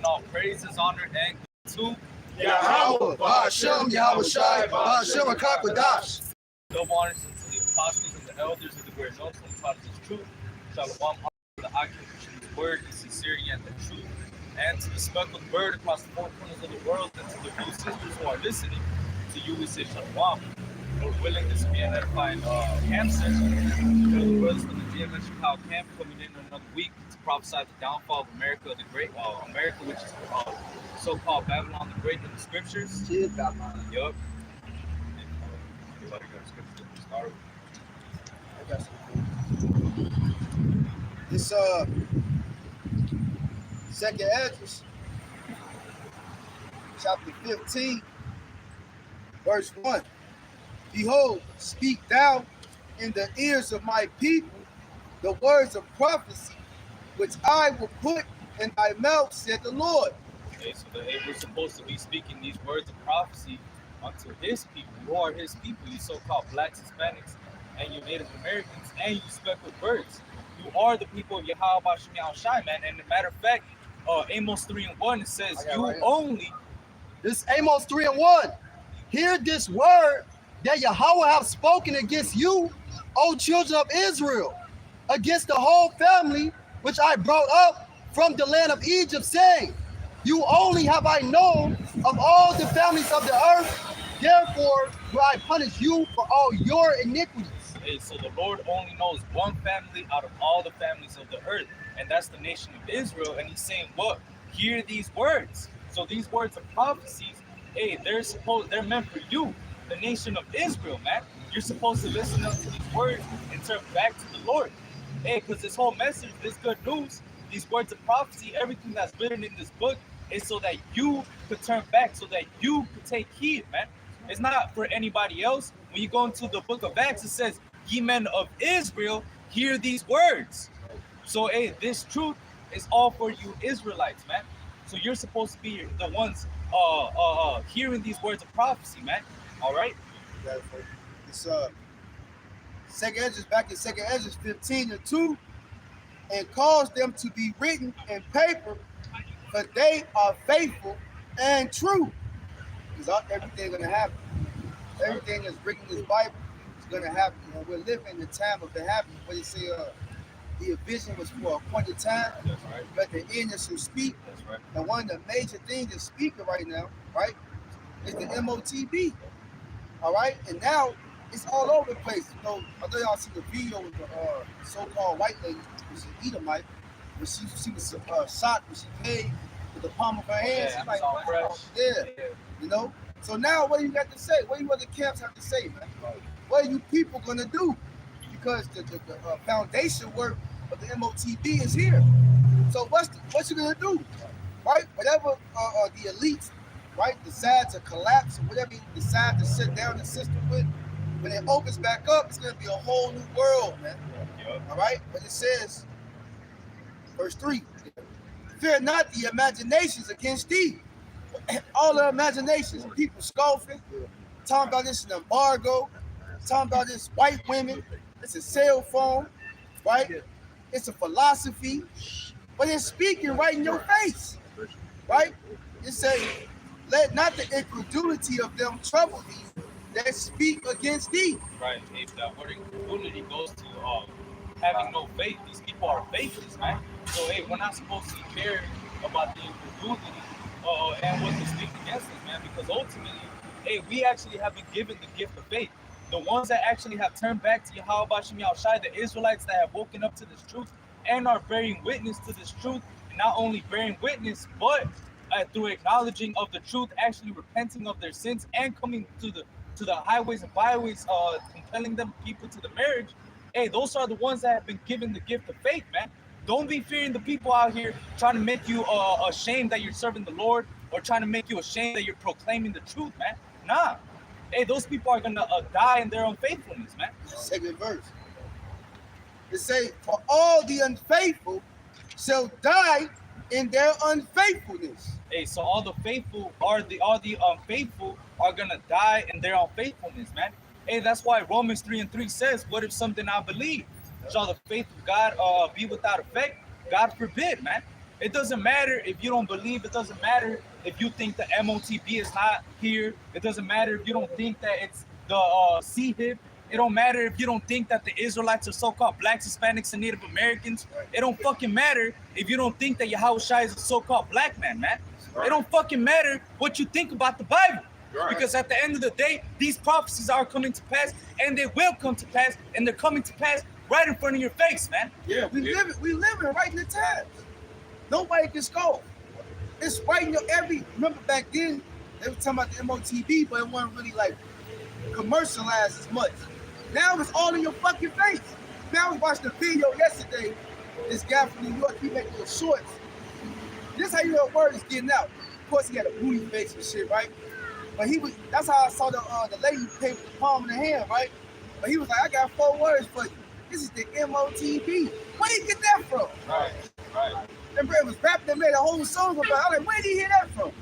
all praises, honor, and glory to Yahweh, Ba'ashem, Yahweh Shai, Ba'ashem HaKakwadash. double honors to the apostles and the elders of the great notes who taught us the truth. Shalom, to the occupation of the word, the sincerity, and the truth. And to the speckled bird across the four corners of the world, and to the new sisters who are listening, to you we say Shalom. Lord willing, this will be an edifying camp session. The brothers from the GMS Chicago camp coming in another week to prophesy the downfall of America, the great America, which is so-called Babylon the Great in the scriptures. She is Babylon. Yup. Anybody got a scripture to start with? I got some. This second Esdras, chapter 15, verse 1. Behold, speak thou in the ears of my people the words of prophecy, which I will put in thy mouth, said the Lord. Okay, so we're supposed to be speaking these words of prophecy unto his people. Who are his people? You so-called blacks, Hispanics, and you Native Americans, and you speckled birds. You are the people of Yahweh Ba'ashem Yahweh Shai, man. And as a matter of fact, Amos 3:1, it says, you right only. This Amos 3:1. Hear this word that Yahweh have spoken against you, O children of Israel, against the whole family which I brought up from the land of Egypt, saying, you only have I known of all the families of the earth, therefore will I punish you for all your iniquities. Hey, so the Lord only knows one family out of all the families of the earth, and that's the nation of Israel. And he's saying, what? Hear these words. So these words of prophecies, hey, they're meant for you, the nation of Israel, man. You're supposed to listen up to these words and turn back to the Lord. Hey, because this whole message, this good news, these words of prophecy, everything that's written in this book is so that you could turn back, so that you could take heed, man. It's not for anybody else. When you go into the book of Acts, it says, ye men of Israel, hear these words. So, hey, this truth is all for you Israelites, man. So you're supposed to be the ones hearing these words of prophecy, man. All right? It's second Esdras, back in second Esdras 15:2, and cause them to be written in paper, for they are faithful and true. Because everything gonna happen. Everything that's written in this Bible is gonna happen. You know, we're living in the time of the happening. What you say, the vision was for a appointed time, That's right. but the end is to speak. That's right. And one of the major things that's speaking right now, right, is the MOTB. All right, and now it's all over the place. You know, I know y'all see the video with the so-called white lady, which is Edomite, but she was shot when she paid with the palm of her hand. Yeah, She's like, all fresh. yeah, you know. So now, what do you got to say? What do you other camps have to say, man? What are you people gonna do? Because the foundation work of the MOTB is here. So what you gonna do, right? Whatever the elites, right, decide to collapse, or whatever you decide to sit down the system with, when it opens back up, it's gonna be a whole new world, man. All right, but it says, verse 3, fear not the imaginations against thee. All the imaginations, people scoffing, talking about this an embargo, talking about this white women, it's a cell phone, right? It's a philosophy, but it's speaking right in your face, right? It says, let not the incredulity of them trouble thee that speak against thee. Right. If that word incredulity goes to having no faith, these people are faithless, man. So, hey, we're not supposed to care about the incredulity and what they speak against us, man, because ultimately, hey, we actually have been given the gift of faith. The ones that actually have turned back to Yahweh Ba'ashem Yahweh Shai, the Israelites that have woken up to this truth and are bearing witness to this truth, and not only bearing witness, but through acknowledging of the truth, actually repenting of their sins and coming to the highways and byways, compelling them people to the marriage. Hey, those are the ones that have been given the gift of faith, man. Don't be fearing the people out here trying to make you ashamed that you're serving the Lord, or trying to make you ashamed that you're proclaiming the truth, man. Nah. Hey, those people are gonna die in their own faithfulness, man. Second verse. It says, for all the unfaithful shall die in their unfaithfulness. Hey, so all the unfaithful are gonna die in their unfaithfulness, man. Hey, that's why Romans 3:3 says, what if something I believe? Shall the faith of God be without effect? God forbid, man. It doesn't matter if you don't believe. It doesn't matter if you think the MOTB is not here. It doesn't matter if you don't think that it's the CHIP. It don't matter if you don't think that the Israelites are so-called blacks, Hispanics, and Native Americans. It don't fucking matter if you don't think that Yahweh Shai is a so-called black man, man. It don't fucking matter what you think about the Bible. Because at the end of the day, these prophecies are coming to pass, and they will come to pass, and they're coming to pass right in front of your face, man. Yeah, we living right in the times. Nobody can score. It's right in your remember back then, they were talking about the MOTB, but it wasn't really like commercialized as much. Now it's all in your fucking face. Now I was watching a video yesterday, this guy from New York, he making little shorts. This how you know word is getting out. Of course he had a booty face and shit, right? But that's how I saw the lady pay with the palm of the hand, right? But he was like, I got 4 words for you. This is the MOTB. Where did you get that from? Right. That bro was rapping and made a whole song about it. I'm like, where did he hear that from?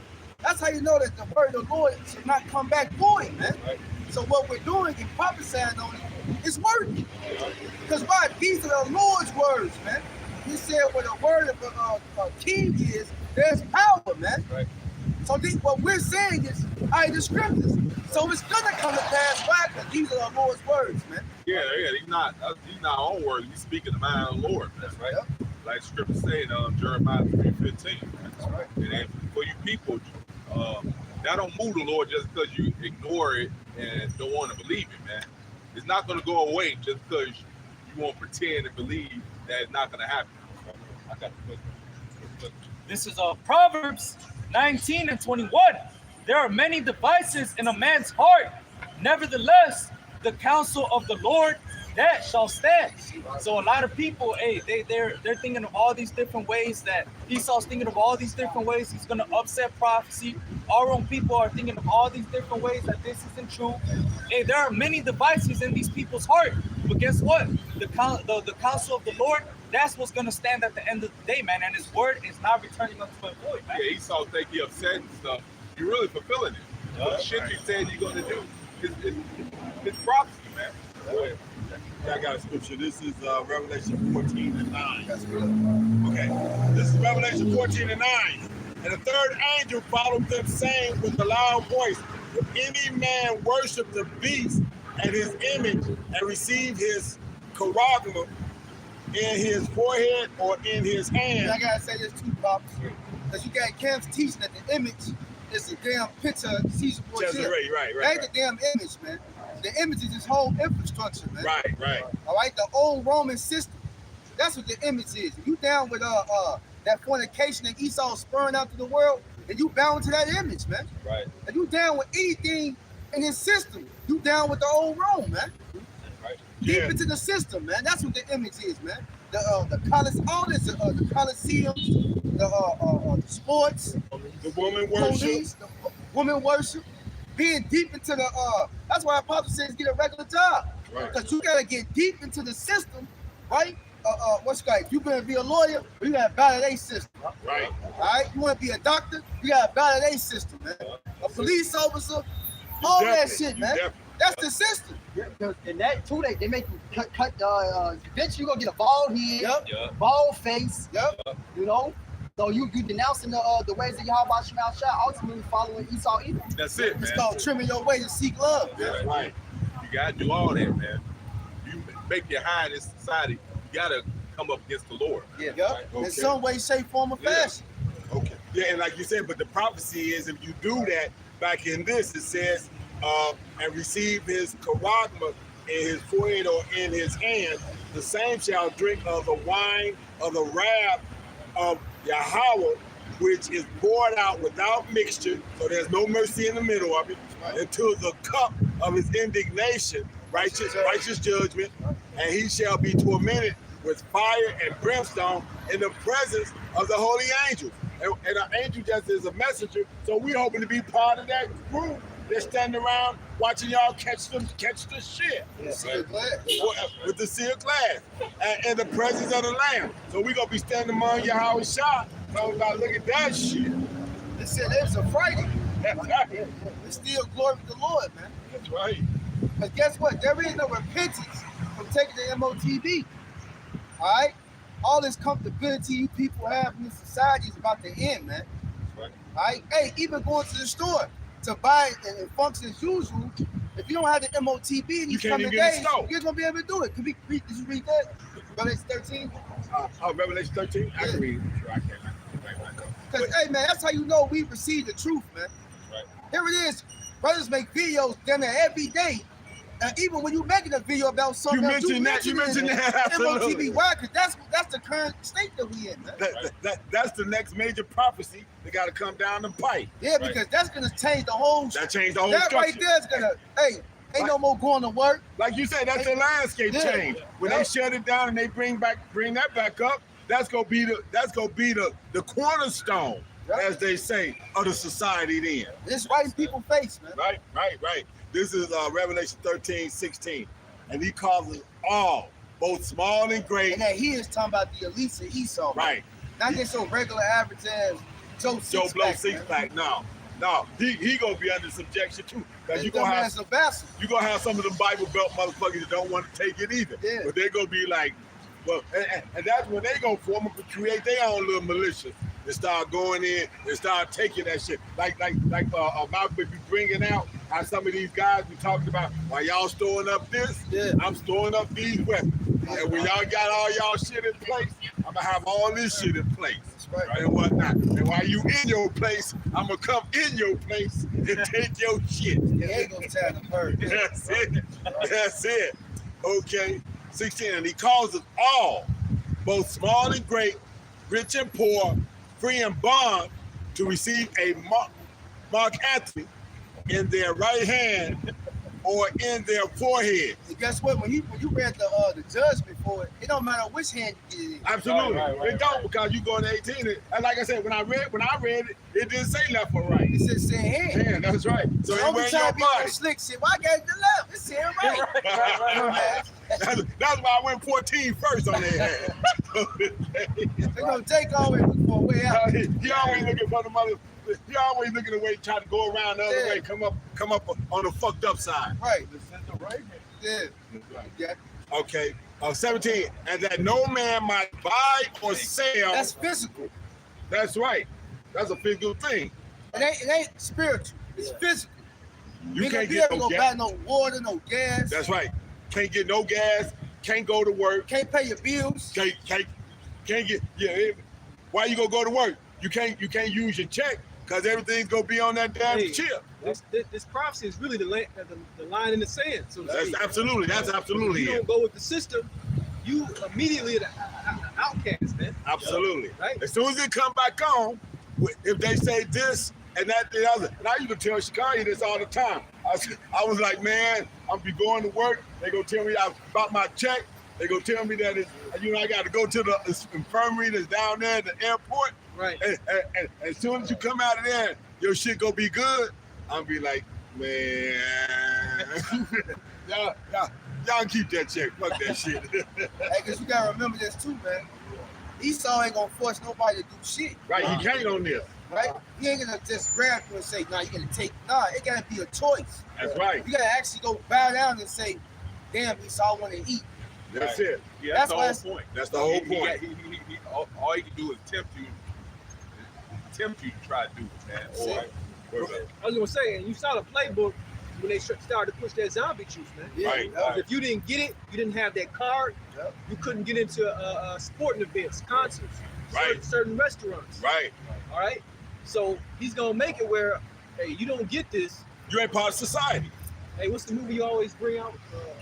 That's how you know that the word of the Lord should not come back void, man. Right. So what we're doing and prophesying on it is working. Because why? These are the Lord's words, man. He said where the word of a king is, there's power, man. Right. So what we're saying is, the scriptures. So it's gonna come to pass. Why? Because these are the Lord's words, man. Yeah. He's not our own words. He's speaking the mind of the Lord. That's right. Yep. Like scripture saying, Jeremiah 3:15. That's right. And for you people, that don't move the Lord just because you ignore it and don't want to believe it, man. It's not gonna go away just because you won't pretend and believe that it's not gonna happen. I got the This is Proverbs 19:21. There are many devices in a man's heart. Nevertheless, the counsel of the Lord, that shall stand. So a lot of people, they're thinking of all these different ways that Esau's thinking of all these different ways he's gonna upset prophecy. Our own people are thinking of all these different ways that this isn't true. There are many devices in these people's heart. But guess what? The counsel of the Lord, that's what's gonna stand at the end of the day, man. And his word is not returning unto a void, man. Yeah, Esau think he upset and stuff. You're really fulfilling it. The shit you said you're gonna do. It's prophecy, man. Right. I got a scripture. This is Revelation 14:9. That's good. Okay. This is Revelation 14:9. And the third angel followed them, saying with a loud voice, if any man worship the beast and his image and receive his charagma in his forehead or in his hand. I gotta say this too, Pops. Because you got camps teaching that the image is a damn picture of Caesar Borgia. Right. That ain't the damn image, man. The image is his whole infrastructure, man. Right. All right, the old Roman system. That's what the image is. If you down with that fornication that Esau spurring out to the world, then you bound to that image, man. Right. If you down with anything in his system, you down with the old Rome, man. Right. Deep into the system, man. That's what the image is, man. The Coliseums, the sports, the woman worship, police, the woman worship, being deep into the that's why Apostle says get a regular job. Right. Because you gotta get deep into the system, right? If you gonna be a lawyer, you gotta validate system. Right. Alright, you wanna be a doctor, you gotta validate system, man. A police officer, all that shit, man. That's the system. Yeah, and that too, they make you cut eventually you're gonna get a bald head, Yep. bald face, Yep. you know. So you denouncing the ways of Yahweh Shema Shai, ultimately following Esau either. That's it, man. It's called trimming your way to seek love. That's right. You gotta do all that, man. You make your high in this society, you gotta come up against the Lord. Yeah. Okay. In some way, shape, form, or fashion. Okay. Yeah, and like you said, but the prophecy is if you do that, back in this, it says, and receive his charagma in his forehead or in his hand, the same shall drink of the wine of the wrath of Yahweh, which is poured out without mixture, so there's no mercy in the middle of it, into the cup of his indignation, righteous judgment, and he shall be tormented with fire and brimstone in the presence of the holy angels. And an angel just is a messenger, so we're hoping to be part of that group. They're standing around watching y'all catch the shit. With the sealed glass. And in the presence of the Lamb. So we're going to be standing among Yahweh Shah talking about, look at that shit. They said it's a Friday. It's still glory to the Lord, man. That's right. Because guess what? There is no repentance from taking the MOTB. All right? all this comfortability you people have in this society is about to end, man. Right. Right? Hey, even going to the store to buy it and function as usual, if you don't have the MOTB in these coming days, you're gonna be able to do it. Did you read that? Revelation 13? Revelation 13? I can read. Sure, I can. Because, hey, man, that's how you know we receive the truth, man. Right. Here it is. Brothers make videos damn near every day. And even when you're making a video about something You else, mentioned that. Absolutely. MOTB. Why? Because that's the current state that we in, man. That's the next major prophecy that got to come down the pipe. Yeah, because that's going to change the whole... That changed the whole That structure. right there is going to... Hey, ain't no more going to work. Like you said, that's the landscape change. When they shut it down and they bring that back up, that's gonna be the cornerstone, as they say, of the society then. It's right in people's face, man. Right. This is Revelation 13:16. And he calls us all, both small and great. And that he is talking about the elites of Esau. Right. Not just so regular average as Joe Blow six-pack. No. He gonna be under subjection too. Because you're gonna have some of them Bible Belt motherfuckers that don't want to take it either. Yeah. But they're gonna be like, well, and that's when they gonna form up and create their own little militia and start going in and start taking that shit. Like Malcolm, if you bringing out how some of these guys be talking about, while y'all storing up this, I'm storing up these weapons. And when y'all got all y'all shit in place, I'm gonna have all this shit in place. Right. And whatnot. And while you in your place, I'm gonna come in your place and take your shit. That's it. Okay. 16, and he calls us all, both small and great, rich and poor, free and bond, to receive a Mark Antony in their right hand or in their forehead. And guess what? When you read the judgment for it, it don't matter which hand you get it in. Absolutely. It don't, because you go to 18. And like I said, when I read it, it didn't say left or right. It said hand. Hand, that's right. So it went in your body. Slick shit. Why I got it to left? It's saying right. That's why I went 14 first on their hand. They're gonna take always for a way out. He always looking for the mother. He always looking away, trying to go around the other way, come up on the fucked up side. Right. Yeah. Okay. 17. And that no man might buy or sell. That's physical. That's right. That's a physical thing. It ain't spiritual. It's physical. You can't get no gas. Buy no water, no gas. That's right. Can't get no gas. Can't go to work. Can't pay your bills. Can't get. Yeah. Why you gonna go to work? You can't use your check because everything's gonna be on that damn chip. This prophecy is really the line in the sand. So that's absolutely if you don't go with the system, you immediately an outcast, man. Absolutely. Right. As soon as it come back on, if they say this and that, the other, and I used to tell Chicago this all the time. I was like, man, I'm be going to work. They gonna tell me about my check. They gonna tell me that I got to go to the infirmary that's down there at the airport. Right. And as soon as you come out of there, your shit gonna be good. I'm be like, man, y'all keep that check. Fuck that shit. Hey, cause you gotta remember this too, man. Esau ain't gonna force nobody to do shit. Right, he can't on this. Right? He ain't gonna just grab you and say, nah, you gotta take. Nah, it gotta be a choice. That's right. You gotta actually go bow down and say, damn, Esau wanna eat. That's it. Yeah, that's the whole point. That's the whole point. All he can do is tempt you to try to do it, man. I was gonna say, and you saw the playbook when they started to push that zombie juice, man. Yeah, right. If you didn't get it, you didn't have that card. Yep. You couldn't get into sporting events, concerts, certain restaurants. Right. All right. So he's gonna make it where, hey, you don't get this. You ain't part of society. Hey, what's the movie you always bring out,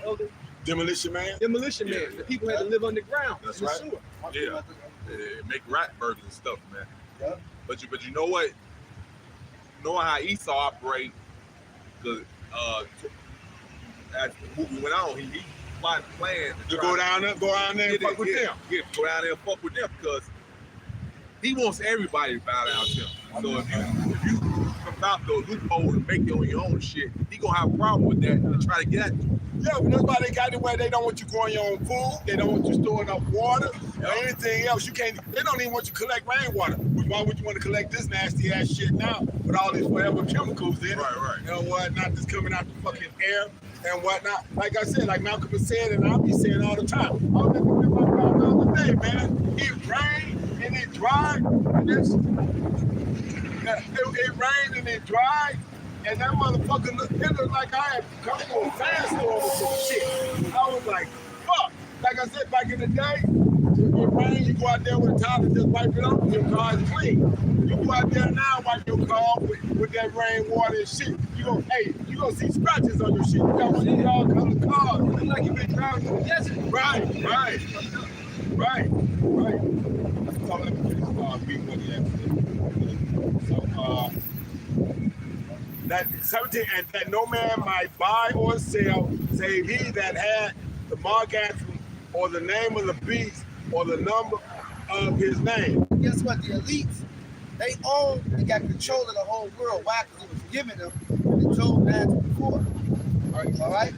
Elder? Demolition Man. Demolition Man. The people had to live underground. That's in the right. sewer. Yeah. Make rat burgers and stuff, man. Yep. But you know what? Knowing how Esau operate, because as the movie went on, he planned to go down there and fuck with them. Yeah, go down there and fuck with them because he wants everybody to bow down to him. So if you come out those loopholes and make it on your own shit, he gonna have a problem with that and try to get at you. Yeah, but that's why they got it where they don't want you growing your own food. They don't want you storing up water or anything else. You can't. They don't even want you to collect rainwater. Why would you want to collect this nasty ass shit now with all these forever chemicals in it? Right. And whatnot that's coming out the fucking air and whatnot. Like I said, like Malcolm has said, and I'll be saying all the time. I was looking at my day, man. It rained and it dried. It rained and it dried. And that motherfucker, it looked like I had come to a sandstorm or some shit. I was like, fuck. Like I said, back in the day, it rain, you go out there with a towel and just wipe it off, your car is clean. You go out there now, wipe your car with that rain water and shit. You gonna see scratches on your shit. You got one of these all colored cars. It look like you've been driving through the desert. Right. So let me finish being what he had to say. So, that 17, and that no man might buy or sell, save he that had the mark anthem or the name of the beast or the number of his name. Guess what? The elites, they own and got control of the whole world. Why? Because it was given them in Job 9:24. All right?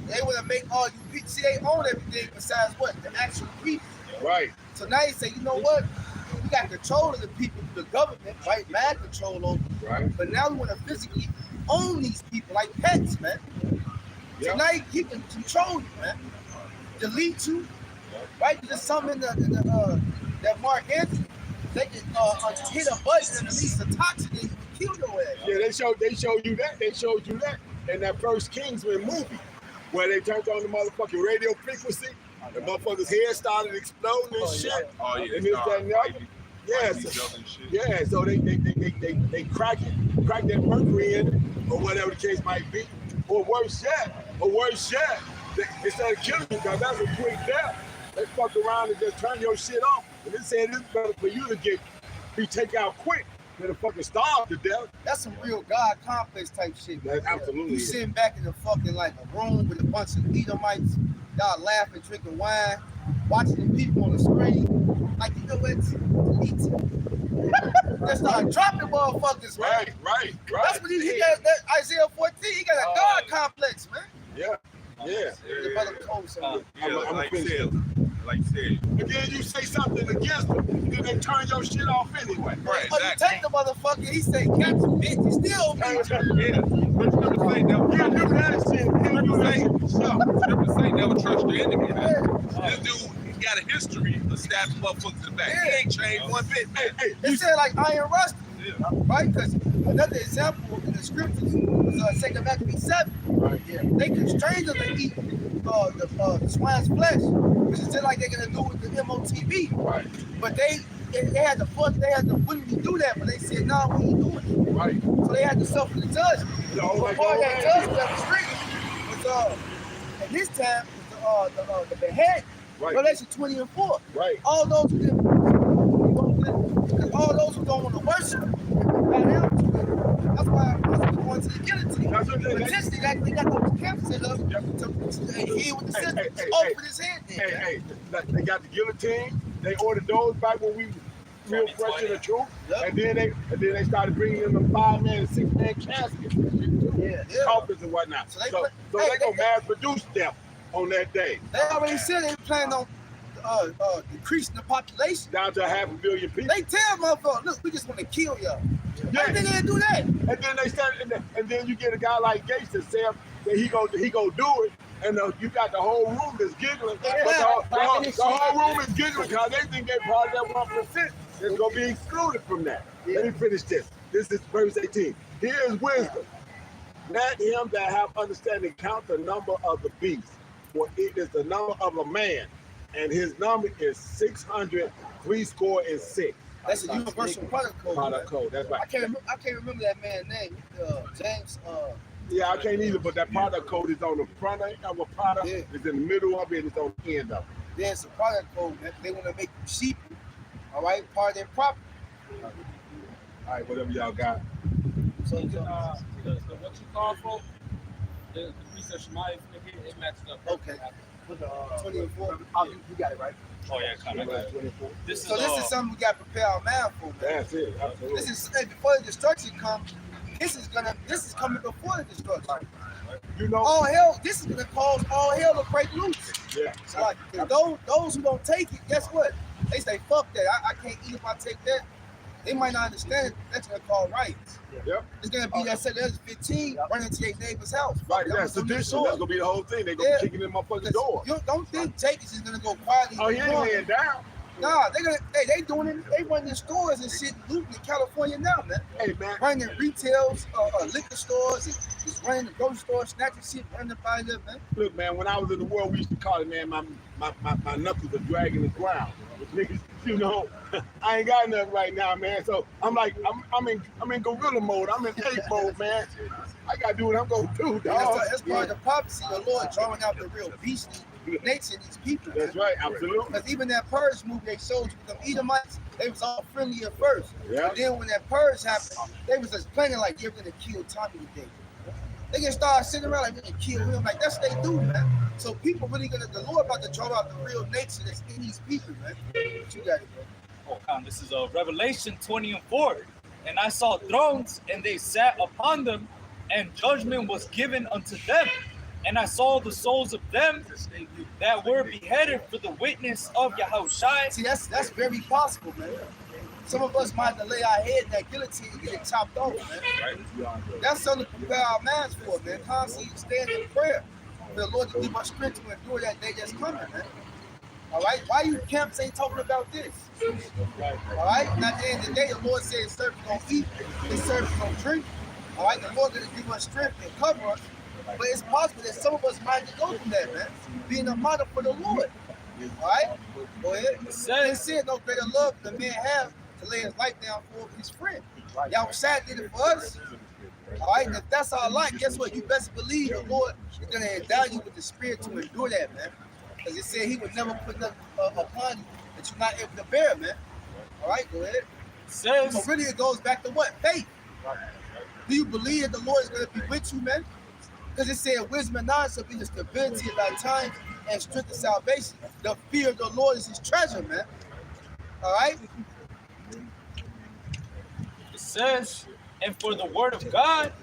They want to make all you people. See, they own everything besides what? The actual people. Right. So now you say, you know what? We got control of the people, the government, right? Mad control over them. Right. But now we want to physically own these people like pets, man. So now you can control you, man. Delete you, right? There's something in the that Mark Anthony. They can hit a button and release a toxin and kill your ass. Yeah, they showed you that. They showed you that in that first Kingsman movie, where they turned on the motherfucking radio frequency. The motherfucker's head started exploding and shit. Oh yeah, And this, that, and the other. Yeah, so they crack that mercury in it, or whatever the case might be. Or worse yet, instead of killing you, because that's a quick death, they fuck around and just turn your shit off. And they said it's better for you to be taken out quick than to fucking starve to death. That's some real God complex type shit. That's absolutely. You sitting back in the fucking like a room with a bunch of Edomites, y'all laughing, drinking wine, watching the people on the screen. Like, you know what? They start dropping motherfuckers, man. Right. That's what he got. That Isaiah 14, he got a God complex, man. Yeah. The brother Cole said, like you said. And then you say something against them, then they turn your shit off anyway. Right, oh, you take the motherfucker, he say, catch a bitch, he still bitch. Yeah, but Scripture say never Scripture say never trust your enemy, man. This dude got a history of stabbing motherfuckers in the back. He ain't changed one bit, man. They said like iron rust, right? Because another example in the scriptures was 2 Maccabees 7. Right, yeah. They constrained them to eat the swine's flesh, which is just like they're gonna do with the MOTB. Right. But they had the willingly do that, but they said, no, we ain't doing it. Right. So they had to suffer the judgment. No, like, Part of that judgment that was stricken was at this time was the behead. Right. Revelation 20 and 4. Right. All those who didn't, because all those who don't want to worship, that's why they're going to the guillotine. Potentially, they got those camps set up to hear what the sentence open his head there. Hey, they got the guillotine. They ordered those back when we were real fresh in the truth. Yep. And then they started bringing in the 5-man and 6-man caskets, coffins and whatnot. So they gonna mass produce them on that day. They already said they planned on decreasing the population down to 500 million people. They tell motherfuckers, look, we just want to kill y'all. Yeah. Why they didn't do that? And then they started, and then you get a guy like Gates that says that he go do it, and you got the whole room that's giggling. But the whole room is giggling because they think they're part of that 1%. It's gonna be excluded from that. Let me finish this. This is verse 18. Here is wisdom. Let him that have understanding count the number of the beast, for it is the number of a man, and his number is 666. That's a universal product code. Product code. That's right. I can't remember that man's name. James. Yeah, I can't either. But that product code is on the front of a product. Yeah. It's in the middle of it. It's on the end of it. There's a product code that they want to make you sheep. All right, part of their property. All right, whatever y'all got. So what you call for? The precept Shemaiah, it matched up. Okay. 20 and 4. You got it right. Oh yeah, kind of. This is something we got to prepare our mind for, man. That's it. Absolutely. This is before the destruction comes. This is coming before the destruction. You know, all hell. This is gonna cause all hell to break loose. Yeah. So like those who don't take it, guess what? They say fuck that. I can't eat if I take that. They might not understand that's gonna call riots. Yep. It's gonna be that said there's 15 running to their neighbor's house. Right, that's tradition. That's gonna be the whole thing. They gonna be kicking in my fucking door. You don't think Jake is just gonna go quietly. Oh, he ain't laying down. Nah, they doing it. They running stores and shit, looting in California now, man. Hey, man. Running retails, liquor stores, and just running the grocery store, snatching shit, running up out of there, man. Look, man, when I was in the world, we used to call it, man, my knuckles are dragging the ground. Niggas, you know, I ain't got nothing right now, man. So I'm like, I'm in gorilla mode. I'm in ape mode, man. I gotta do what I'm gonna do, dog. That's part of the prophecy of the Lord drawing out the real beastly nature of these people. That's right, absolutely. Because even that purge movie they showed you, them Edomites, they was all friendly at first. Yeah. But then when that purge happened, they was just planning like you're gonna kill Tommy today. They can start sitting around like we're gonna kill him. Like that's what they do, man. So people really the Lord about to draw out the real nature that's in these people, man. What you got it, bro? Oh, this is Revelation 20:4. And I saw thrones, and they sat upon them, and judgment was given unto them. And I saw the souls of them that were beheaded for the witness of Yahushua. See, that's very possible, man. Some of us might have to lay our head in that guillotine and get it chopped off, man. That's something to prepare our minds for, man. Constantly stand in prayer for the Lord to give us strength to endure that day that's coming, man. All right? Why you camps ain't talking about this? All right? And at the end of the day, the Lord said, servants gonna eat, his servants gonna drink. All right? The Lord gonna give us strength and cover us. But it's possible that some of us might have to go through that, man. Being a model for the Lord. All right? Go ahead. It said no greater love than the man have to lay his life down for his friend. Yahushua did it for us. All right, and if that's our life, guess what? You best believe the Lord is going to endow you with the spirit to endure that, man. Because it said he would never put nothing upon you that you're not able to bear, man. All right, go ahead. So really it goes back to what? Faith. Do you believe that the Lord is going to be with you, man? Because it said wisdom and knowledge shall be the stability of our times and strength of salvation. The fear of the Lord is his treasure, man. All right? It says, and for the word of God,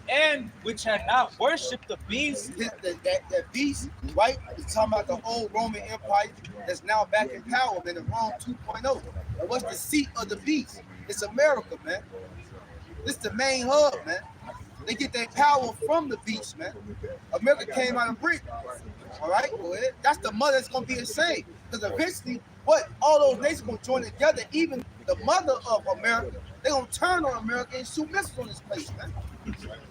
and which had not worshipped the beast. That beast, right? It's talking about the old Roman Empire that's now back in power, man, the Rome 2.0. And what's the seat of the beast? It's America, man. This is the main hub, man. They get their power from the beast, man. America came out of Britain. All right, go ahead. That's the mother that's gonna be insane. Because eventually, what? All those nations gonna join together, even the mother of America, they're gonna turn on America and shoot missiles on this place, man.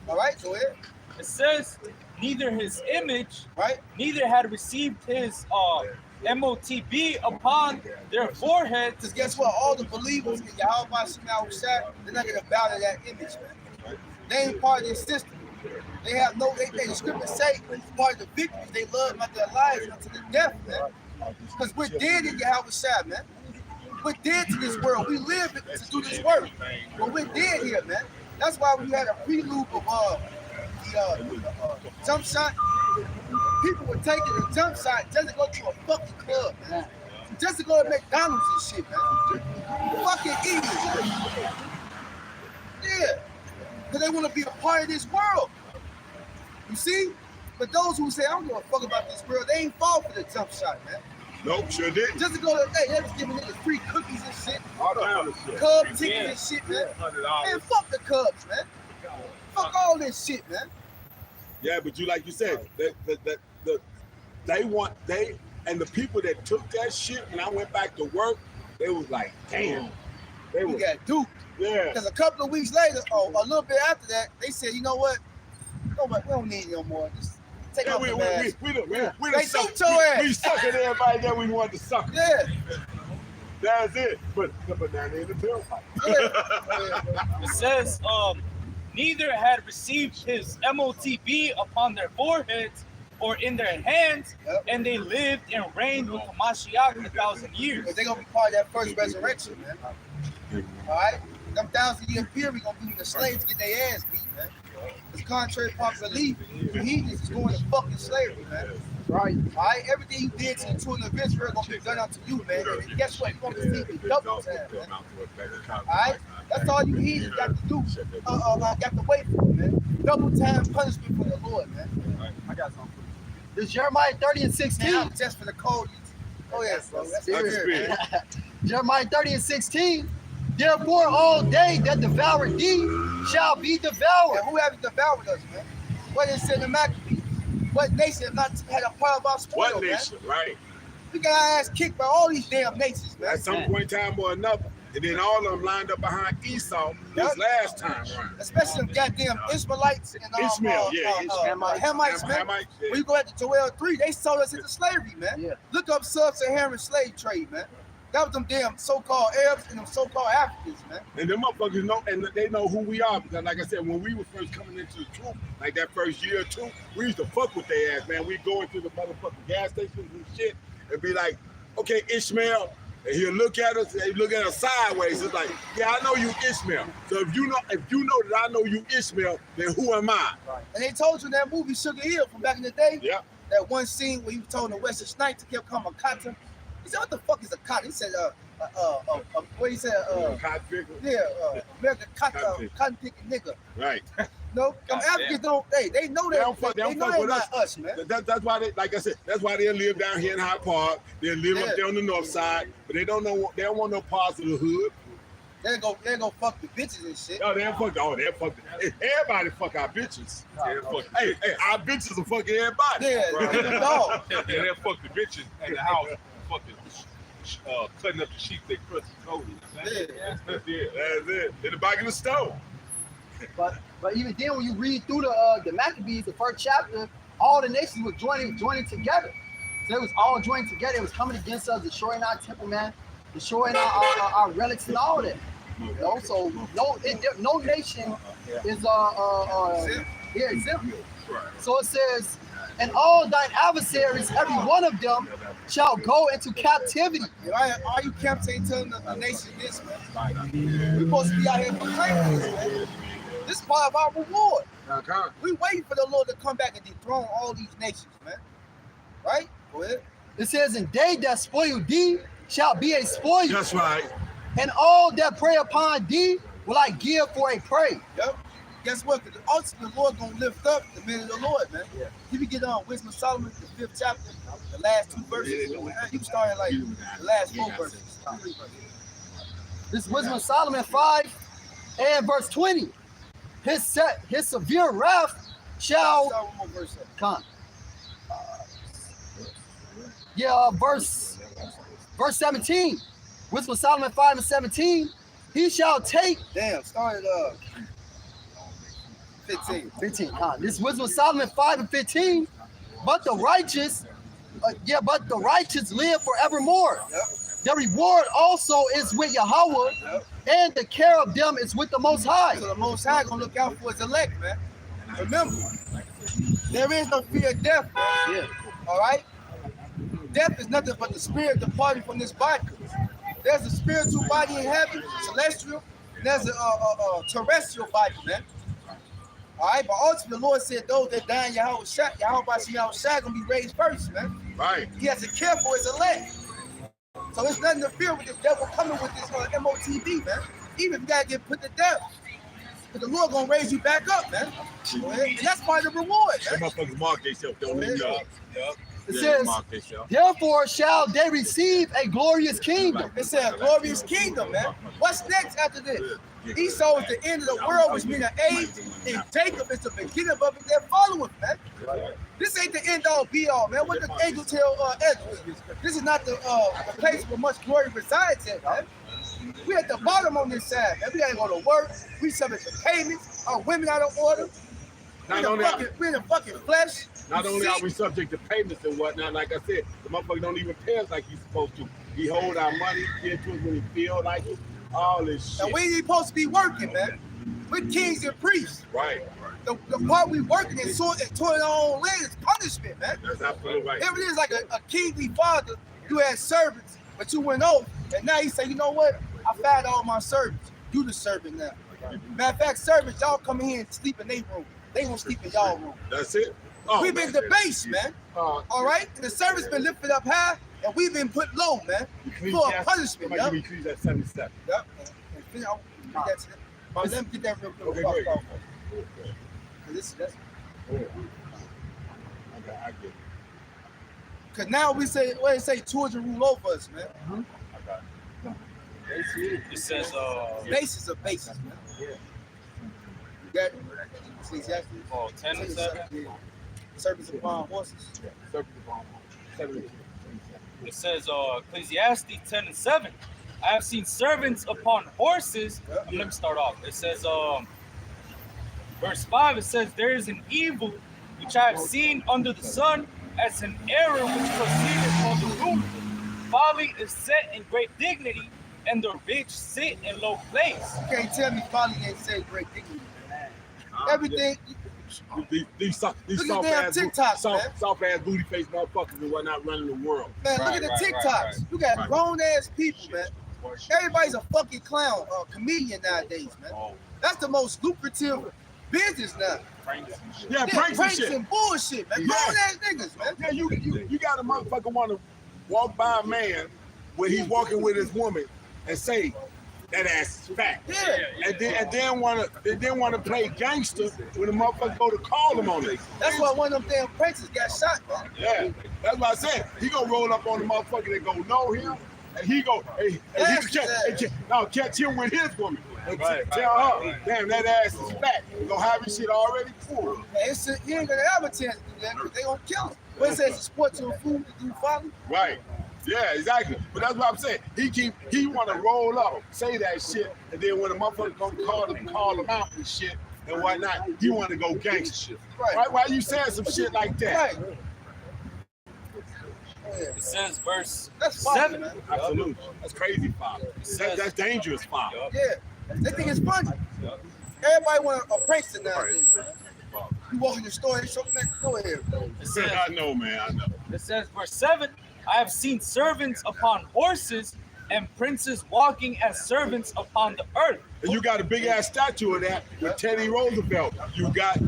All right, go ahead. It says, neither his image, right? Neither had received his MOTB upon their foreheads. Because guess what? All the believers in Yahweh Shema, they're not gonna bow to that image, man. They ain't part of this system. They have no, the scriptures say it's part of the victories. They love like their lives unto the death, man. Because we're dead in Yahweh Shai, man. We're dead to this world. We live to do this work. But we're dead here, man. That's why we had a prelude of the jump shot. People were taking the jump shot just to go to a fucking club, man. Just to go to McDonald's and shit, man. Fucking idiots. Yeah. Because they want to be a part of this world. You see? But those who say, I don't give a fuck about this world, they ain't fall for the jump shot, man. Nope, sure did. Just to go to, hey, they was giving niggas free cookies and shit. All kind of shit. Cub tickets and shit, man. Man, fuck the Cubs, man. Fuck all this shit, man. Yeah, but like you said, and the people that took that shit, when I went back to work, they was like, damn. We got duped. Yeah. Because a couple of weeks later, or a little bit after that, they said, you know what? We don't need no more. Just take off the mask. We suck at everybody that we wanted to suck. Yeah. That's it. But now they in the tailpipe. It says, neither had received his MOTB upon their foreheads or in their hands, and they lived and reigned with Mashiach 1,000 years. They're going to be part of that first resurrection, man. All right? Them 1,000-year period, going to be the slaves get their ass beat, man. It's contrary to popular belief. The heathens is going to fucking slavery, man. Right. All right? Everything you did to the children of Israel going to be done unto you, man. And guess what? You're going to receive it double time, man. All right? That's all you heathens got to do. Got to wait for, man. Double time punishment for the Lord, man. I got something. This is Jeremiah 30 and 16. Now, just for the code. Oh, yeah, bro. That's serious, man. Jeremiah 30 and 16. Therefore, all they that devour thee shall be devoured. And who have devoured us, man? What is in the Maccabees? What nation have not had a part of our spoil, What man? nation, right? We got our ass kicked by all these damn nations, man. At some point in time or another. And then all of them lined up behind Esau this last time around. Especially them goddamn Ishmaelites and Ishmael, Hamites, man. Hamites, yeah. When you go at the Joel 3, they sold us into slavery, man. Yeah. Look up sub-Saharan slave trade, man. That was them damn so-called Arabs and them so-called Africans, man. And them motherfuckers know, and they know who we are. Because like I said, when we were first coming into the truth, like that first year or two, we used to fuck with their ass, man. We'd go into the motherfucking gas stations and shit and be like, okay, Ishmael. And he'll look at us, and he look at us sideways. It's like, yeah, I know you Ishmael. So if you know that I know you Ishmael, then who am I? Right. And they told you in that movie Sugar Hill from back in the day. Yeah. That one scene where he was told the Wesley Snipes to keep coming kata. He said, "What the fuck is a kata?" He said, what he said? Cotton picker. Yeah, American cotton picking nigga. Right. No, them Africans don't. They know that. They know they not us, man. That's why they, like I said, that's why they live down here in Hyde Park. They live up there on the north side, but they don't know. They don't want no parts of the hood. They go fuck the bitches and shit. Oh, they fuck. Everybody fuck our bitches. Hey, our bitches will fuck everybody. Yeah, dog. Yeah, they fuck the bitches in the house, fucking cutting up the sheep they crusty cold. Yeah. That's it. In the back of the stove. But even then, when you read through the Maccabees, the first chapter, all the nations were joining together. So it was all joining together. It was coming against us, destroying our temple, man, destroying our relics and all that. You know, so no nation is exempt. So it says, and all thine adversaries, every one of them, shall go into captivity. All you camps ain't telling the nation this, man. We supposed to be out here proclaiming this, man. This is part of our reward. We waiting for the Lord to come back and dethrone all these nations, man. Right? Go ahead. It says, and they that spoil thee shall be a spoil. That's right. And all that prey upon thee will I give for a prey. Yep. Guess what? Because ultimately the Lord gonna lift up the men of the Lord, man. Yeah. If you get on Wisdom of Solomon, the 5th chapter, the last 2 verses, you start at like the last 4 verses. This Wisdom of Solomon 5 and verse 20. His severe wrath shall come. Verse 17. Wisdom of Solomon 5 and 17. He shall take. Damn, started 15. This Wisdom of Solomon 5 and 15. But the righteous live forevermore. Yep. The reward also is with Yahweh, and the care of them is with the Most High. So the Most High gonna look out for his elect, man. Remember, there is no fear of death, man. Yeah. All right? Death is nothing but the spirit departing from this body. There's a spiritual body in heaven, celestial, and there's a terrestrial body, man. All right, but ultimately the Lord said those that die in Yahweh Shai gonna be raised first, man. Right. He has to care for his elect. So there's nothing to fear with this devil coming with this MOTB, man. Even if you gotta get put to death. But the Lord gonna raise you back up, man. And that's part of the reward, Them man. motherfuckers mark themselves, don't they? It says, therefore shall they receive a glorious kingdom. It said a glorious kingdom, man. What's next after this? Esau is the end of the world, which means an age, and Jacob is the beginning of it. Their followers, man. This ain't the end all be all, man. What the angel tell Ezra? This is not the place where much glory resides in, man. We at the bottom on this side, man. We gotta go to work. We subject to payments. Our women out of order. We in the fucking flesh. Not only are we subject to payments and whatnot, like I said, the motherfucker don't even pay us like he's supposed to. He hold our money, give to us when he feel like it, all this shit. And we ain't supposed to be working, man. We're kings and priests. Right. The part we working in toiling our own land is punishment, man. That's absolutely right. If it is like a kingly father, you had servants, but you went over, and now you say, you know what? I fired all my servants. You the servant now. Matter of fact, servants, y'all come in here and sleep in their room. They won't sleep in y'all room. That's it. Oh, We've been debased, man. All right? And the servant's been lifted up high, and we've been put low, man. For a punishment, yep. You treat that 77. Yep. Let me get that real quick. Okay, great. That's Okay, I get it. Because now we say 200 rule over us, man. It says, Basis of basis, man. Yeah. You got Ecclesiastes 10 and 7. Yeah. Servants upon horses. It says, Ecclesiastes 10 and 7. I have seen servants upon horses. Let me start off. It says, verse 5, it says, there is an evil which I have seen under the sun, as an error which proceeded from the rulers. Folly is set in great dignity, and the rich sit in low place. You can't tell me folly ain't say great dignity. Everything. These soft Look at ass TikToks, man. soft ass booty face motherfuckers and whatnot running the world. Man, look at the TikToks. You got grown ass people, man. Everybody's a fucking clown, comedian nowadays, man. That's the most lucrative business now. Yeah, pranks and shit. And bullshit, man. Yeah. Grown ass niggas, man. Yeah, you got a motherfucker want to walk by a man when he's walking with his woman and say that ass is fat. Yeah. And then wanna play gangster when the motherfucker go to call him on it. That's why one of them damn princes got shot, man. Yeah, that's what I said. He gonna roll up on the motherfucker that go know him, and he go, catch him with his woman. And tell her, damn, that ass is fat. You gonna have his shit already full. He ain't gonna have a chance to do that because they gonna kill him. But it says it's sport to a fool to do folly. Right. Yeah, exactly. But that's what I'm saying. He want to roll up, say that shit, and then when the motherfucker gonna call him out and shit and whatnot, he want to go gangster shit. Right. Why you saying some shit like that? Right. It says, verse That's folly, 7. man. Absolutely. That's crazy, father. That's dangerous, father. Yeah. They think it's funny. Everybody want a prankster nowadays, man. You walk in the store, they show man, go ahead, bro. It says, I know, man. I know. It says, verse 7, I have seen servants upon horses and princes walking as servants upon the earth. And you got a big ass statue of that with Teddy Roosevelt. You got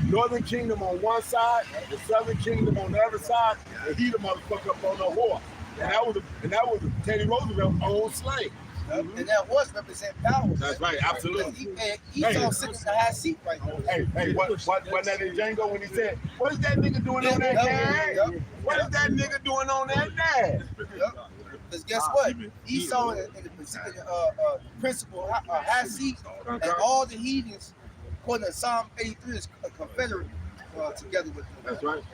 Northern Kingdom on one side and Southern Kingdom on the other side, and he the motherfucker up on the horse. And that was Teddy Roosevelt's old slave. And that horse represent power. That's right, absolutely. He's all sitting in the high seat right now. Hey, what that in Django when he said, what is that nigga doing on that nag? What is that nigga doing on that nag? Because guess what? Esau in the particular principle high seat, and all the heathens, according to Psalm 83, is confederate together with them. That's right.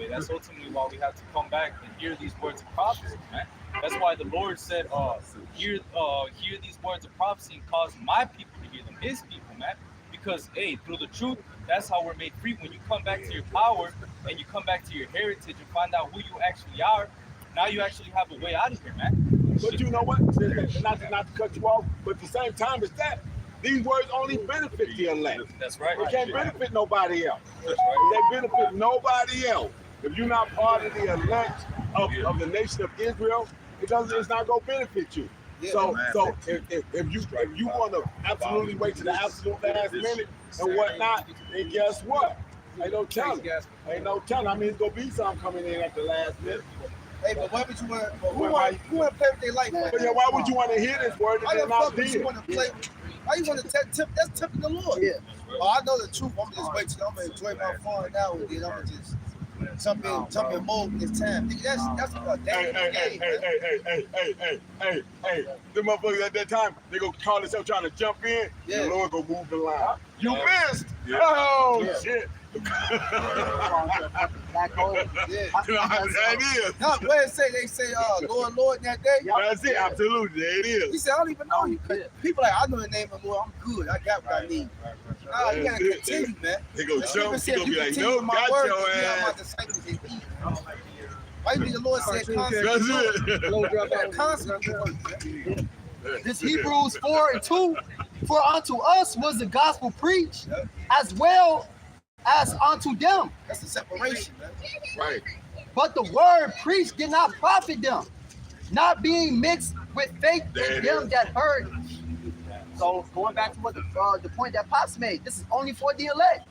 That's ultimately why we have to come back and hear these words of prophecy, man. That's why the Lord said, hear these words of prophecy and cause my people to hear them, his people, man. Because, hey, through the truth, that's how we're made free. When you come back to your power and you come back to your heritage and find out who you actually are, now you actually have a way out of here, man. But you know what? Not to cut you off, but at the same time as that, these words only benefit the elect. That's right. They can't benefit nobody else. That's right. They benefit nobody else. If you're not part of the elect of the nation of Israel, it's not gonna benefit you. Yeah, So if you want to absolutely wait to the absolute last minute and whatnot, then guess what? Ain't no telling. Ain't no telling. I mean, it's gonna be something coming in at the last minute. Hey, but why would you want? Who want to play with their life? But yeah, why would you want to hear this word Why and the not fuck would be you it? want to play? Why you want to tip? That's tipping the Lord. Yeah. Oh, I know the truth. I'm just waiting. I'm gonna enjoy my fun now, and then I'm gonna just jump in mode this time. That's a damn game. Hey, the motherfuckers at that time, they gonna call themselves trying to jump in, Yeah. the Lord gonna move the line. You missed! Yeah. Oh, Yeah. shit. Black hole. Yeah. That is. No, what they say, Lord, Lord, in that day. That's it, absolutely, there it He is. said, I don't even know you. Yeah. People like, I know the name of the Lord. I'm good. I got what I need. Nah, you gotta continue, man. They gonna The jump, scripture he gonna said, be you like, continue no, my got word, your you are my ass. disciples indeed. Why you think the Lord said That's constantly? it. This Hebrews 4:2, for unto us was the gospel preached, as well as unto them. That's the separation, man. Right. But the word preached did not profit them, not being mixed with faith There in it them is. that heard it. So going back to what the point that Pops made, this is only for the elect.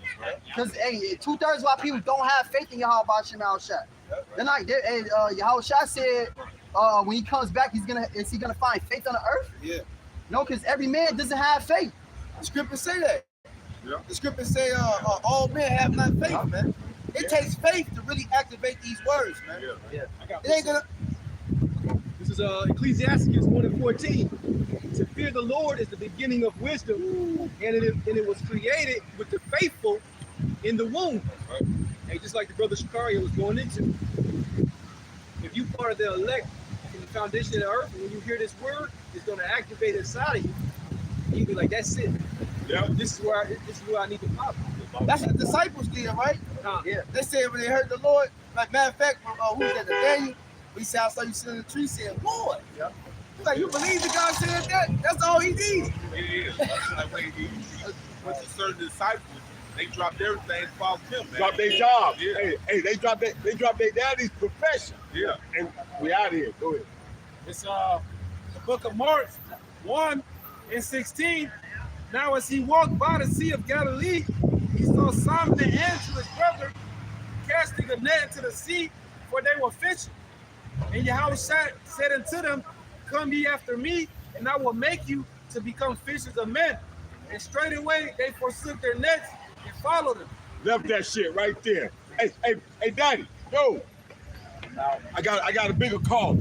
Because hey, 2/3 of our people don't have faith in Yahweh Shemel Shah. They're not. Yahweh Shah said when he comes back, is he gonna find faith on the earth? Yeah. No, because every man doesn't have faith. The scriptures say that. Yeah. The scriptures say all men have not faith, man. It takes faith to really activate these words, man. Yeah. It ain't gonna. This is Ecclesiastes 1:14. To fear the Lord is the beginning of wisdom, and it was created with the faithful in the womb. Right. And just like the brother Shakaria was going into, if you part of the elect from the foundation of the earth, and when you hear this word, it's going to activate inside of you. And you be like, that's it. Yeah. This is where I need to pop. That's what the disciples did, right? Yeah. They said when they heard the Lord, like matter of fact, who was that? Daniel. We said, I saw you sitting in the tree saying, Lord. Yep. He's like, you believe that God said that? That's all he needed. Yeah. Like when he went to certain disciples, they dropped everything and followed him, man. Drop their job. Yeah. Hey, they dropped their daddy's profession. Yeah. And we out here. Go ahead. It's the book of Mark 1:16. Now as he walked by the Sea of Galilee, he saw Simon and Andrew, his brother, casting a net into the sea, for they were fishing. And Yahweh said unto them, come ye after me, and I will make you to become fishers of men. And straightway they forsook their nets and followed him. Left that shit right there. Hey, Daddy, yo. I got a bigger call.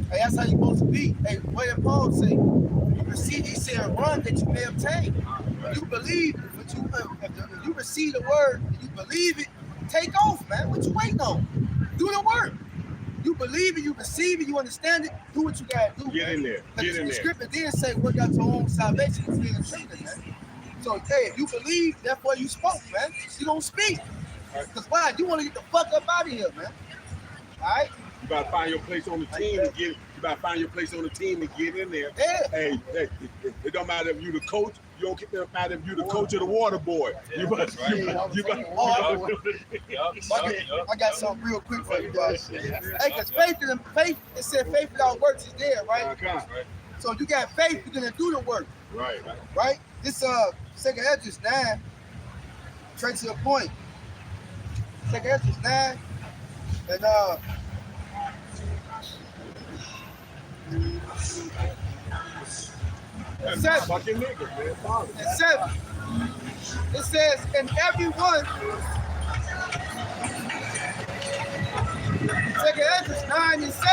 Hey, that's how you supposed to be. Hey, what did Paul say? You receive, he said, run that you may obtain. You believe, but if you receive the word and you believe it, take off, man. What you waiting on? Do the work. You believe it, you receive it, you understand it, do what you gotta do. Get in there. Get in The there. scripture did say, work out your own salvation is being treated, man. So, hey, if you believe, therefore you spoke, man. You don't speak. Because why? You want to get the fuck up out of here, man. All right? You gotta find your place on the team and get. You gotta find your place on the team and get in there. Yeah. Hey, it don't matter if you the coach. You don't get that matter if you the coach or the water boy. Yeah, You that's right. I got something real quick for you guys. Hey, because faith, it said faith without works is dead, right? Okay. So you got faith, you're gonna do the work, right? This Second Edges 9, straight to the point. Second Edges 9, and seven. Fucking niggas, man. Father. And 7. It says, and everyone, Second Edges 9 and 7.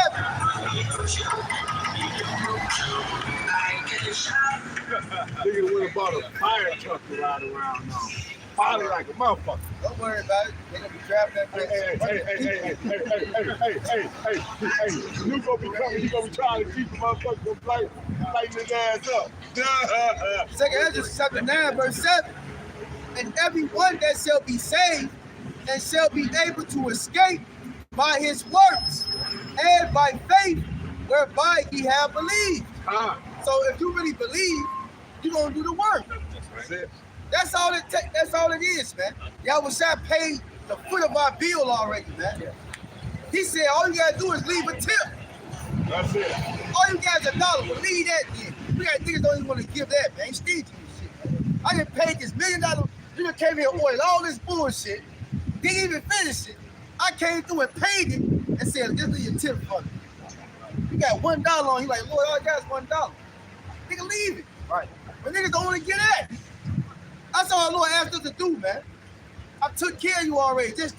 Nigga went about a fire truck to ride around now. Probably like a motherfucker. Don't worry about it. They're gonna be driving that Hey. You gonna be coming, you gonna be trying to keep the motherfucker from lighting his ass up. Second Ezra chapter 9, verse 7. And everyone that shall be saved and shall be able to escape by his works and by faith whereby he have believed. So if you really believe, you're gonna do the work. That's it. That's all it takes. That's all it is, man. Yahweh Shai paid the foot of our bill already, man. He said all you gotta do is leave a tip. That's it. All you got is $1. Well, leave that then. We got niggas don't even want to give that, man. Stingy and shit, man. I done paid this $1 million. You done came here and ordered all this bullshit. Didn't even finish it. I came through and paid it and said, this is your tip for me. You got $1 on. You like, Lord, all I got is $1. Nigga, leave it. Right. But niggas don't want to get at it. That's all our Lord asked us to do, man. I took care of you already. Just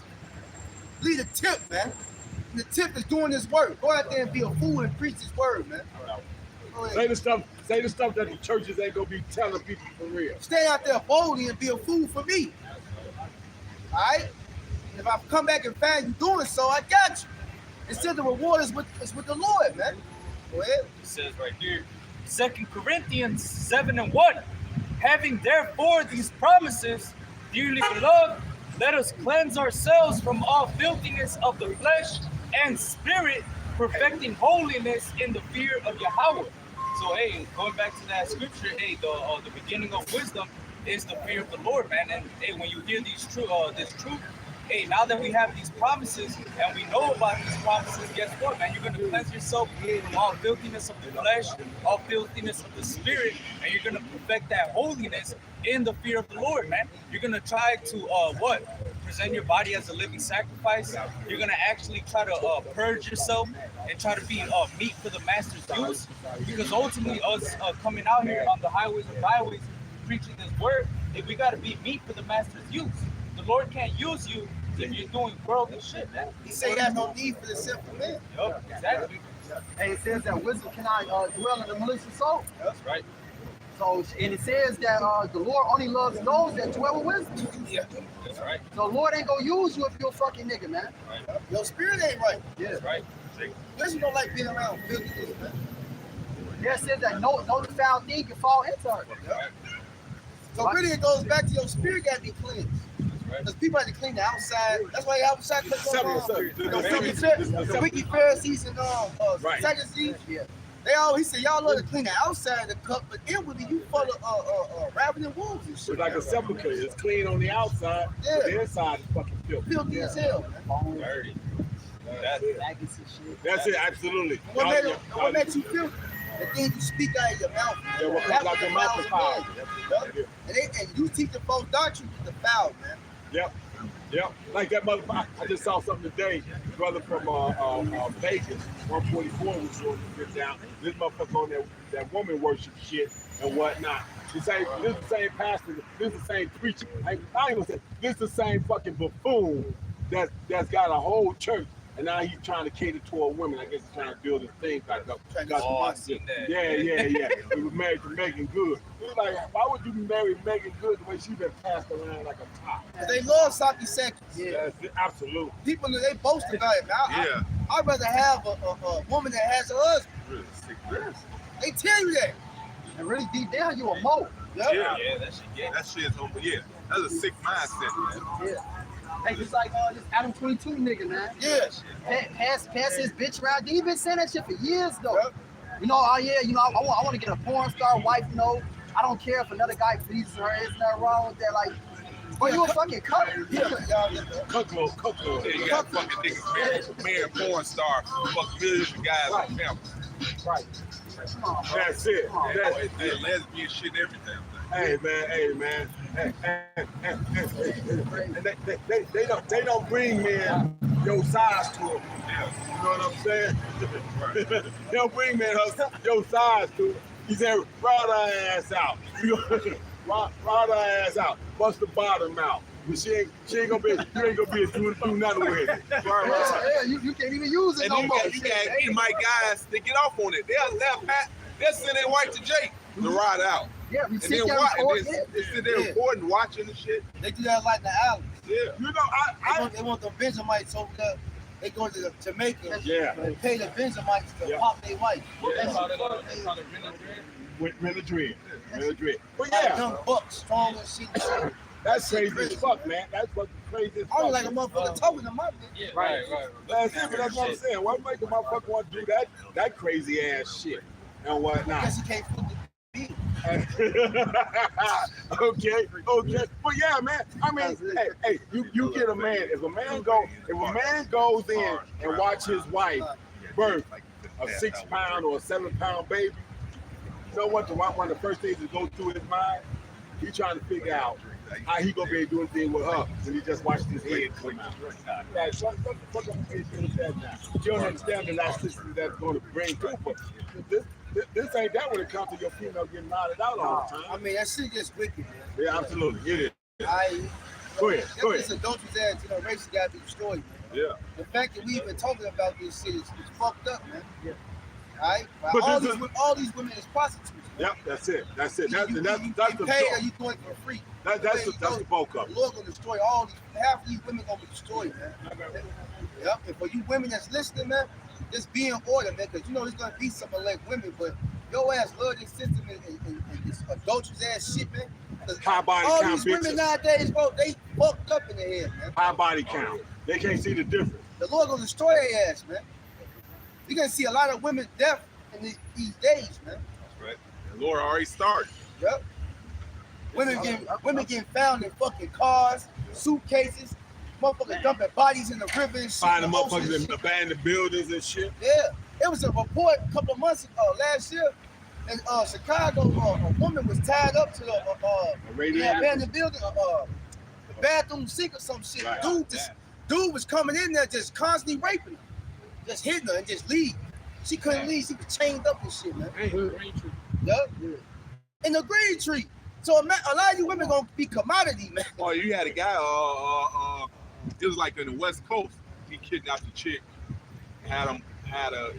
leave a tip, man. And the tip is doing this work. Go out there and be a fool and preach this word, man. Say the stuff that the churches ain't gonna be telling people for real. Stay out there boldly and be a fool for me. All right? And if I come back and find you doing so, I got you. Instead, the reward is with the Lord, man. Go ahead. It says right here, 2 Corinthians 7:1. Having therefore these promises, dearly beloved, let us cleanse ourselves from all filthiness of the flesh and spirit, perfecting holiness in the fear of Yahweh. So, hey, going back to that scripture, hey, the beginning of wisdom is the fear of the Lord, man. And hey, when you hear this truth, hey, now that we have these promises and we know about these promises, guess what, man? You're going to cleanse yourself from all filthiness of the flesh, all filthiness of the spirit, and you're going to perfect that holiness in the fear of the Lord, man. You're going to try to, present your body as a living sacrifice. You're going to actually try to purge yourself and try to be meat for the master's use. Because ultimately, us coming out here on the highways and byways preaching this word, we got to be meat for the master's use. The Lord can't use you if you're doing worldly shit, man. He say he has no need for the simple man. Yup, exactly. And it says that wisdom cannot dwell in the malicious soul. That's right. So, and it says that the Lord only loves those that dwell with wisdom. Yeah. That's right. So, Lord ain't gonna use you if you're a fucking nigga, man. Right. Your spirit ain't right. Yeah. That's right. Wisdom don't like being around filthiness, man. Yeah, it says that no foul thing can fall into her. Right. So really it goes back to your spirit got to be cleansed. Right. Because people have to clean the outside. That's why the outside looks so wrong. Simple. The wicked Pharisees and Right. Sadducees, Yeah. they always say y'all love to clean the outside of the cup, but inwardly you full of ravening wolves and shit. It's like a sepulcher. It's clean on the outside, but the inside is fucking filthy. Filthy as hell, man. Dirty. That's it. Maggots and shit. That's it, absolutely. What makes you filthy? The things you speak out of your mouth. Yeah, what comes out your mouth is foul. And you teach the false doctrine, you the foul, man. Yep. Like that motherfucker. I just saw something today. Brother from Vegas, 144 was showing the sit down. This motherfucker on that woman worship shit and whatnot. This is the same pastor. This is the same preacher. I ain't gonna say this is the same fucking buffoon that's got a whole church. And now he's trying to cater toward women. I guess he's trying to build his thing back up. Oh, I seen that. Yeah. He was married to Megan Good. It was like, why would you marry Megan Good the way she been passed around like a top? They love sloppy seconds. Yeah, absolutely. People, they boast about it, man. I'd rather have a woman that has a husband. Really sick dress. They tell you that. And really deep down, you a mo. Yep. Yeah, that shit gay. That shit's over. Yeah, that's a sick mindset, man. Yeah. Hey, just like this Adam 22 nigga, man. Yeah. Pass his bitch around. He been saying that shit for years, though. Yep. You know, I want to get a porn star wife, you know. I don't care if another guy pleases her. There's nothing wrong with that. Like, but you a fucking cuck. Yeah. Cuckoo. Yeah, you got fucking niggas married porn star, fuck millions of guys on family. Right. Come on, bro. That's it. Come on, That's They lesbian shit and everything. Hey man. And they don't bring men your size to them. You know what I'm saying? They don't bring men your size to them. He said, ride her ass out. Ride her ass out. Bust the bottom out. But you ain't gonna be do nothing with it. Yeah, you can't even use it And no then more. you got my guys to get off on it. They'll send their wife to Jake to ride out. Yeah, we And sit then there watch. recording And it. they sit there recording, watching the shit. They do that like the alleys. Yeah. You know, They want the Benjamites over there. They go to Jamaica Yeah. and pay the Benjamites to Yeah. pop their wife. They call it Really dread. But Like yeah, young bucks, strong and shit. that's crazy as fuck, man. That's fucking crazy as I don't fuck. like a motherfucker talking to my bitch. Yeah, right. That's it, but that's what I'm saying. Why make a motherfucker want to do that crazy ass shit and whatnot? Guess he can't put the beat. Okay. But yeah, man. I mean, hey, you get a man. If a man goes in and watch his wife birth a 6 pound or a 7 pound baby, you know what? One of the first things that goes through his mind, he trying to figure out how he gonna be able to do anything with her when he just watched his head come out. Like, what the fuck am I going to do with that now? You don't understand the elasticity that's going to bring through, but this ain't that when it comes to your female getting nodded out all the I time. mean, that shit gets wicked, man. Yeah, absolutely. It is. Go ahead. This adulterous ass race gotta be destroyed, man. Yeah. The fact that we even talking about this shit is fucked up, man. Yeah. All right? But All these women is prostitutes. Yep, that's it. That's the You bulk. pay or you doing it for free. That's the bulk of The it. Lord gonna destroy all these. Half of these women gonna be destroyed, man. Yep. And for you women that's listening, man, just be in order, man, because you know there's gonna be some elect women, but your ass love this system and this adulterous ass shit, man. High body All count these women bitches. nowadays, bro, they fucked up in the head, man. High body count. They can't see the difference. The Lord gonna destroy their ass, man. You're gonna see a lot of women deaf in these days, man. That's right. The Lord already started. Yep. Women getting found in fucking cars, suitcases, motherfuckers dumping bodies in the river and shit. Find the the ocean motherfuckers and in shit. abandoned buildings and shit. Yeah. It was a report a couple of months ago, last year, in Chicago. A woman was tied up to A radiator. abandoned building, the bathroom sink or some shit. Right. Dude was coming in there just constantly raping her, just hitting her and just leave. She couldn't leave. She was chained up and shit, man. Yep. In the green tree. So a lot of you women gonna be commodity, man. Oh, you had a guy it was like in the West Coast. He kidnapped the chick, had her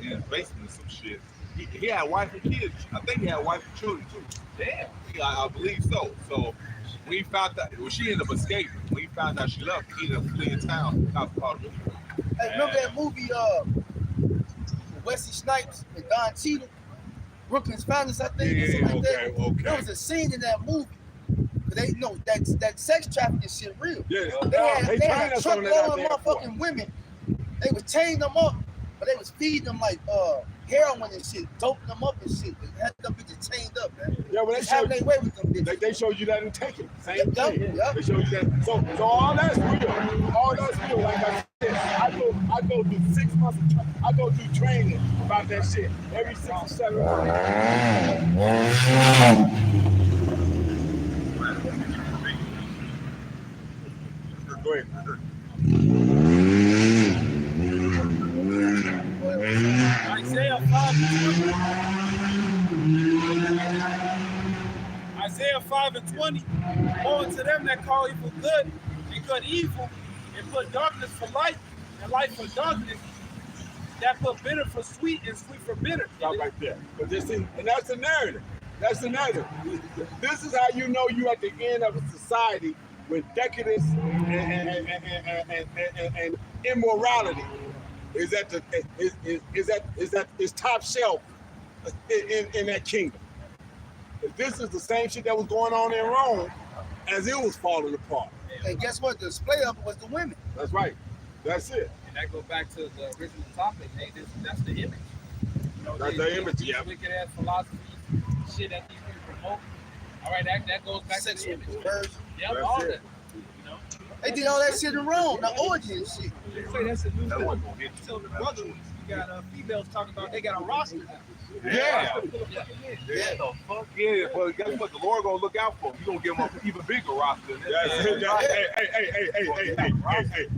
in his basement or some shit. He had a wife and kids. I think he had a wife and children too. Damn. I believe so. So when he found out, well, she ended up escaping. When he found out she left, he ended up fleeing town. Hey, remember that movie, Wesley Snipes and Don Cheadle, Brooklyn's Finest, I think, or something like that. Okay. There was a scene in that movie. They know that sex trafficking shit real. Yeah, They had us truck on load that of damn motherfucking women. They would chain them up, but they was feeding them like heroin and shit, doping them up and shit. They had them bitches chained up, man. Yeah, well, they Just having showed their way with them bitches. they showed you that in Taken. Same Yep, thing. yep. They showed you that. So all that's real. All that's real. Like I said, I go through 6 months of I go through training about that shit every 6 or 7 months. Go ahead. Isaiah 5:20. Isaiah 5:20. Woe unto them that call evil good and good evil, and put darkness for light and light for darkness. That put bitter for sweet and sweet for bitter. Stop right there. But and that's the narrative. That's the narrative. This is how you know you at the end of a society with decadence and immorality is at the is top shelf in that kingdom. This is the same shit that was going on in Rome as it was falling apart. And guess what? The display of it was the women. That's right. That's it. And that goes back to the original topic. Hey, that's the image. You know, That's the image, these yeah. wicked ass philosophies, shit that these people promote. All right, that goes back to the image. Conversion. Yep, That's all it. that. You know, They did all that shit in Rome, the origin shit. They say that's the new thing. So the brother, you got females talking about they got a roster now. Yeah. Yeah. The fuck yeah. But guess what? The Lord gonna look out for him. He gonna give him an even bigger roster than That's it. that.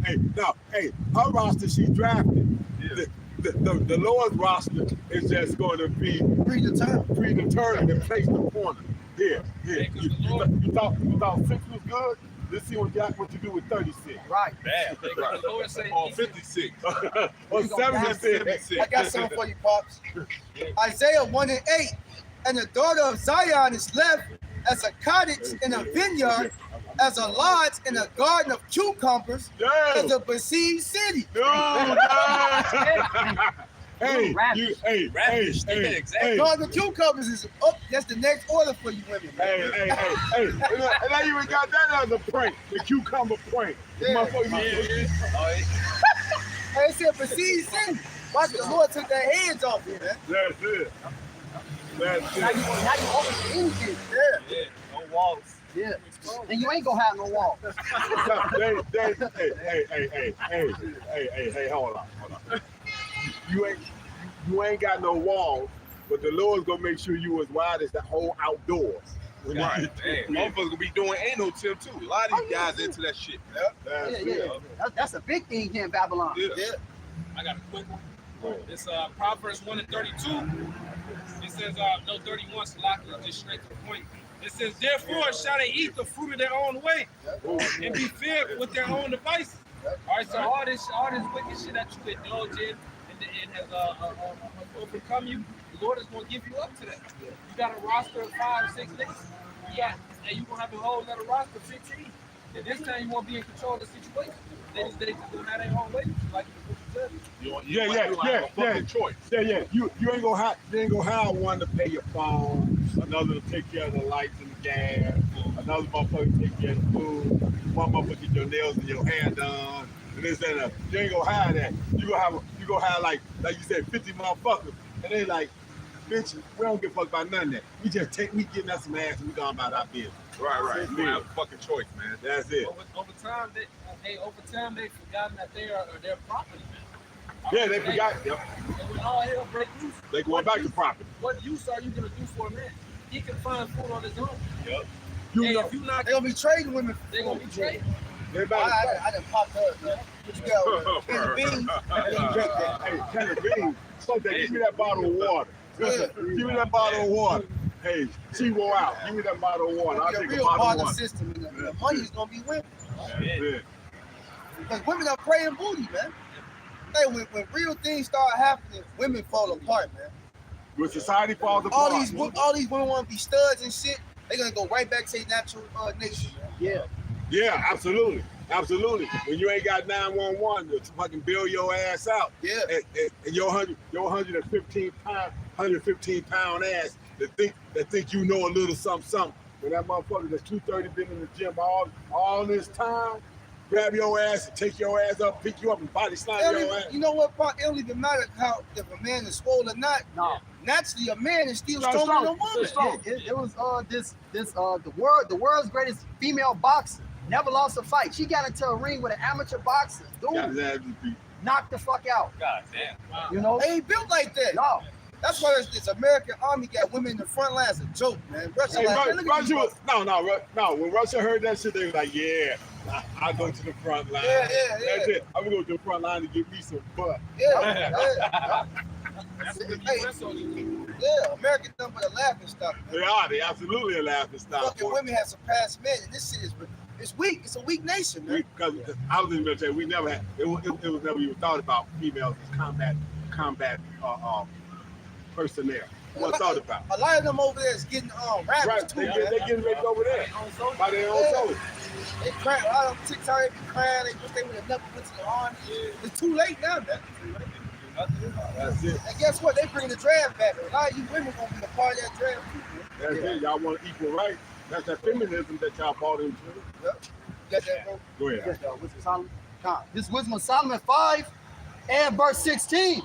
Hey. No, hey, her roster she drafted. Yeah. The Lord's roster is just going to be predetermined and placed upon her. Here. You thought 6 was good? Let's see what you do with 36. Right. Bad. the Lord say, Or 56. Or 76. I got something for you, Pops. Isaiah 1:8. And the daughter of Zion is left as a cottage in a vineyard, as a lodge in a garden of cucumbers, as a besieged city. Hey, Garden of cucumbers is up. That's the next order for you women. Hey. And I even got that other prank, the cucumber prank. Yeah. They said besieged city. Watch the Lord took their hands off you, man. That's it. Now you open anything. Yeah. no walls. Yeah. And you ain't gonna have no wall. Hey, hold on. You ain't got no walls, but the Lord's gonna make sure you as wide as the whole outdoors. Right. Hey, motherfuckers gonna be doing anal tip too. A lot of these guys into that shit. That's a big thing here in Babylon. Yeah. I got a quick one. It's Proverbs 1:32. It says, 31, Salaki, just straight to the point. It says, therefore shall they eat the fruit of their own way and be fed with their own devices. All right, so all this wicked shit that you indulge in and has overcome you, the Lord is going to give you up to that. You got a roster of 5, 6 niggas. And you're going to have a whole other roster of 15. And this time you won't be in control of the situation. They just going to have their own way, like the book of Yeah. Choice. Yeah. You ain't gonna have one to pay your phone, another to take care of the lights and the gas, another motherfucker to take care of the food, one motherfucker get your nails and your hair done, and this and that. You ain't gonna have that. You gonna have like you said, 50 motherfuckers, and they like, bitch, we don't give a fuck about none of that. We getting us some ass and we going about our business. Right. You have a fucking choice, man. That's it. Over time, they've forgotten that they are their property, man. Yeah, they forgot. Yep. And when all hell break loose, They going back to property. what use are you gonna do for a man? He can find food on his own. Yep. If you not, They gonna be trading women. they're gonna be trading. I done popped up, man. What you got? Can of beans? Hey, can of beans. So give me that bottle of water. Give me that bottle of water. Hey, she wore out. Give me that bottle of water. I'll Your take a real bottle of partner water. system. The money's gonna be women. That's it. Because women are praying booty, man. Hey, when real things start happening, women fall apart, man. When society falls apart. All these women want to be studs and shit. They're gonna go right back to their natural nature. Yeah. Yeah, absolutely. Absolutely. When you ain't got 911 to fucking bail your ass out. Yeah. And your 115 pound ass that think you know a little something. When that motherfucker that's 230 been in the gym all this time, grab your ass and take your ass up, pick you up and body slam your ass. You know what, Pop? It don't even matter how if a man is swole or not. No. Naturally, a man is still stronger than a woman. It was the world's greatest female boxer. Never lost a fight. She got into a ring with an amateur boxer. Dude, knocked the fuck out. God damn. Wow. You know? They ain't built like that. No. That's why this American army got women in the front lines a joke, man. Russia, Hey, like, man, Russia was, no. When Russia heard that shit, they was like, yeah, I'll go to the front line. Yeah. That's it. I'm gonna go to the front line to get me some butt. Yeah. That's what the Hey, US only do. yeah, American nothing but a laughing stock, man. They absolutely a laughing stock. Fucking women have surpassed men, and this shit is it's weak. It's a weak nation, man. Because I was in the military, we never had it was never even thought about females as combat personnel. What thought about? A lot of them over there is getting rappers Right, too, they man. getting raped over there by their own soldiers. They cry. A lot of them TikTok, they be crying. They wish they would have never went to the army. It's too late now, man. That's it. And guess what? They bring the draft back. A lot of you women gonna be a part of that draft too, man. That's it. Y'all want equal rights. That's that feminism that y'all bought into. Yep. Got that, bro? Go ahead. Yes, Wisdom of Solomon. This Wisdom of Solomon 5 and verse 16.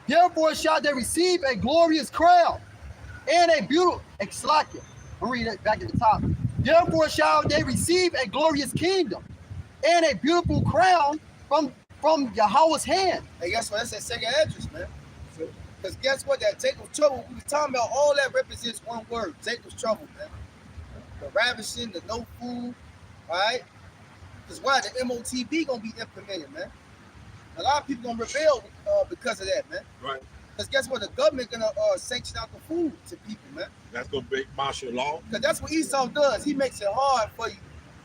Therefore shall they receive a glorious crown and a beautiful Exlakia. I'm reading it back at the top. Therefore shall they receive a glorious kingdom and a beautiful crown from Yahweh's hand. Hey, guess what? That's that second address, man. Because guess what? That Jacob's trouble, we was talking about, all that represents one word. Jacob's trouble, man. The ravishing, the no food, all right? Because why? The MOTB gonna be implemented, man. A lot of people gonna rebel because of that, man. Right. Because guess what? The government gonna sanction out the food to people, man. That's gonna make martial law. Because that's what Esau does. He makes it hard for you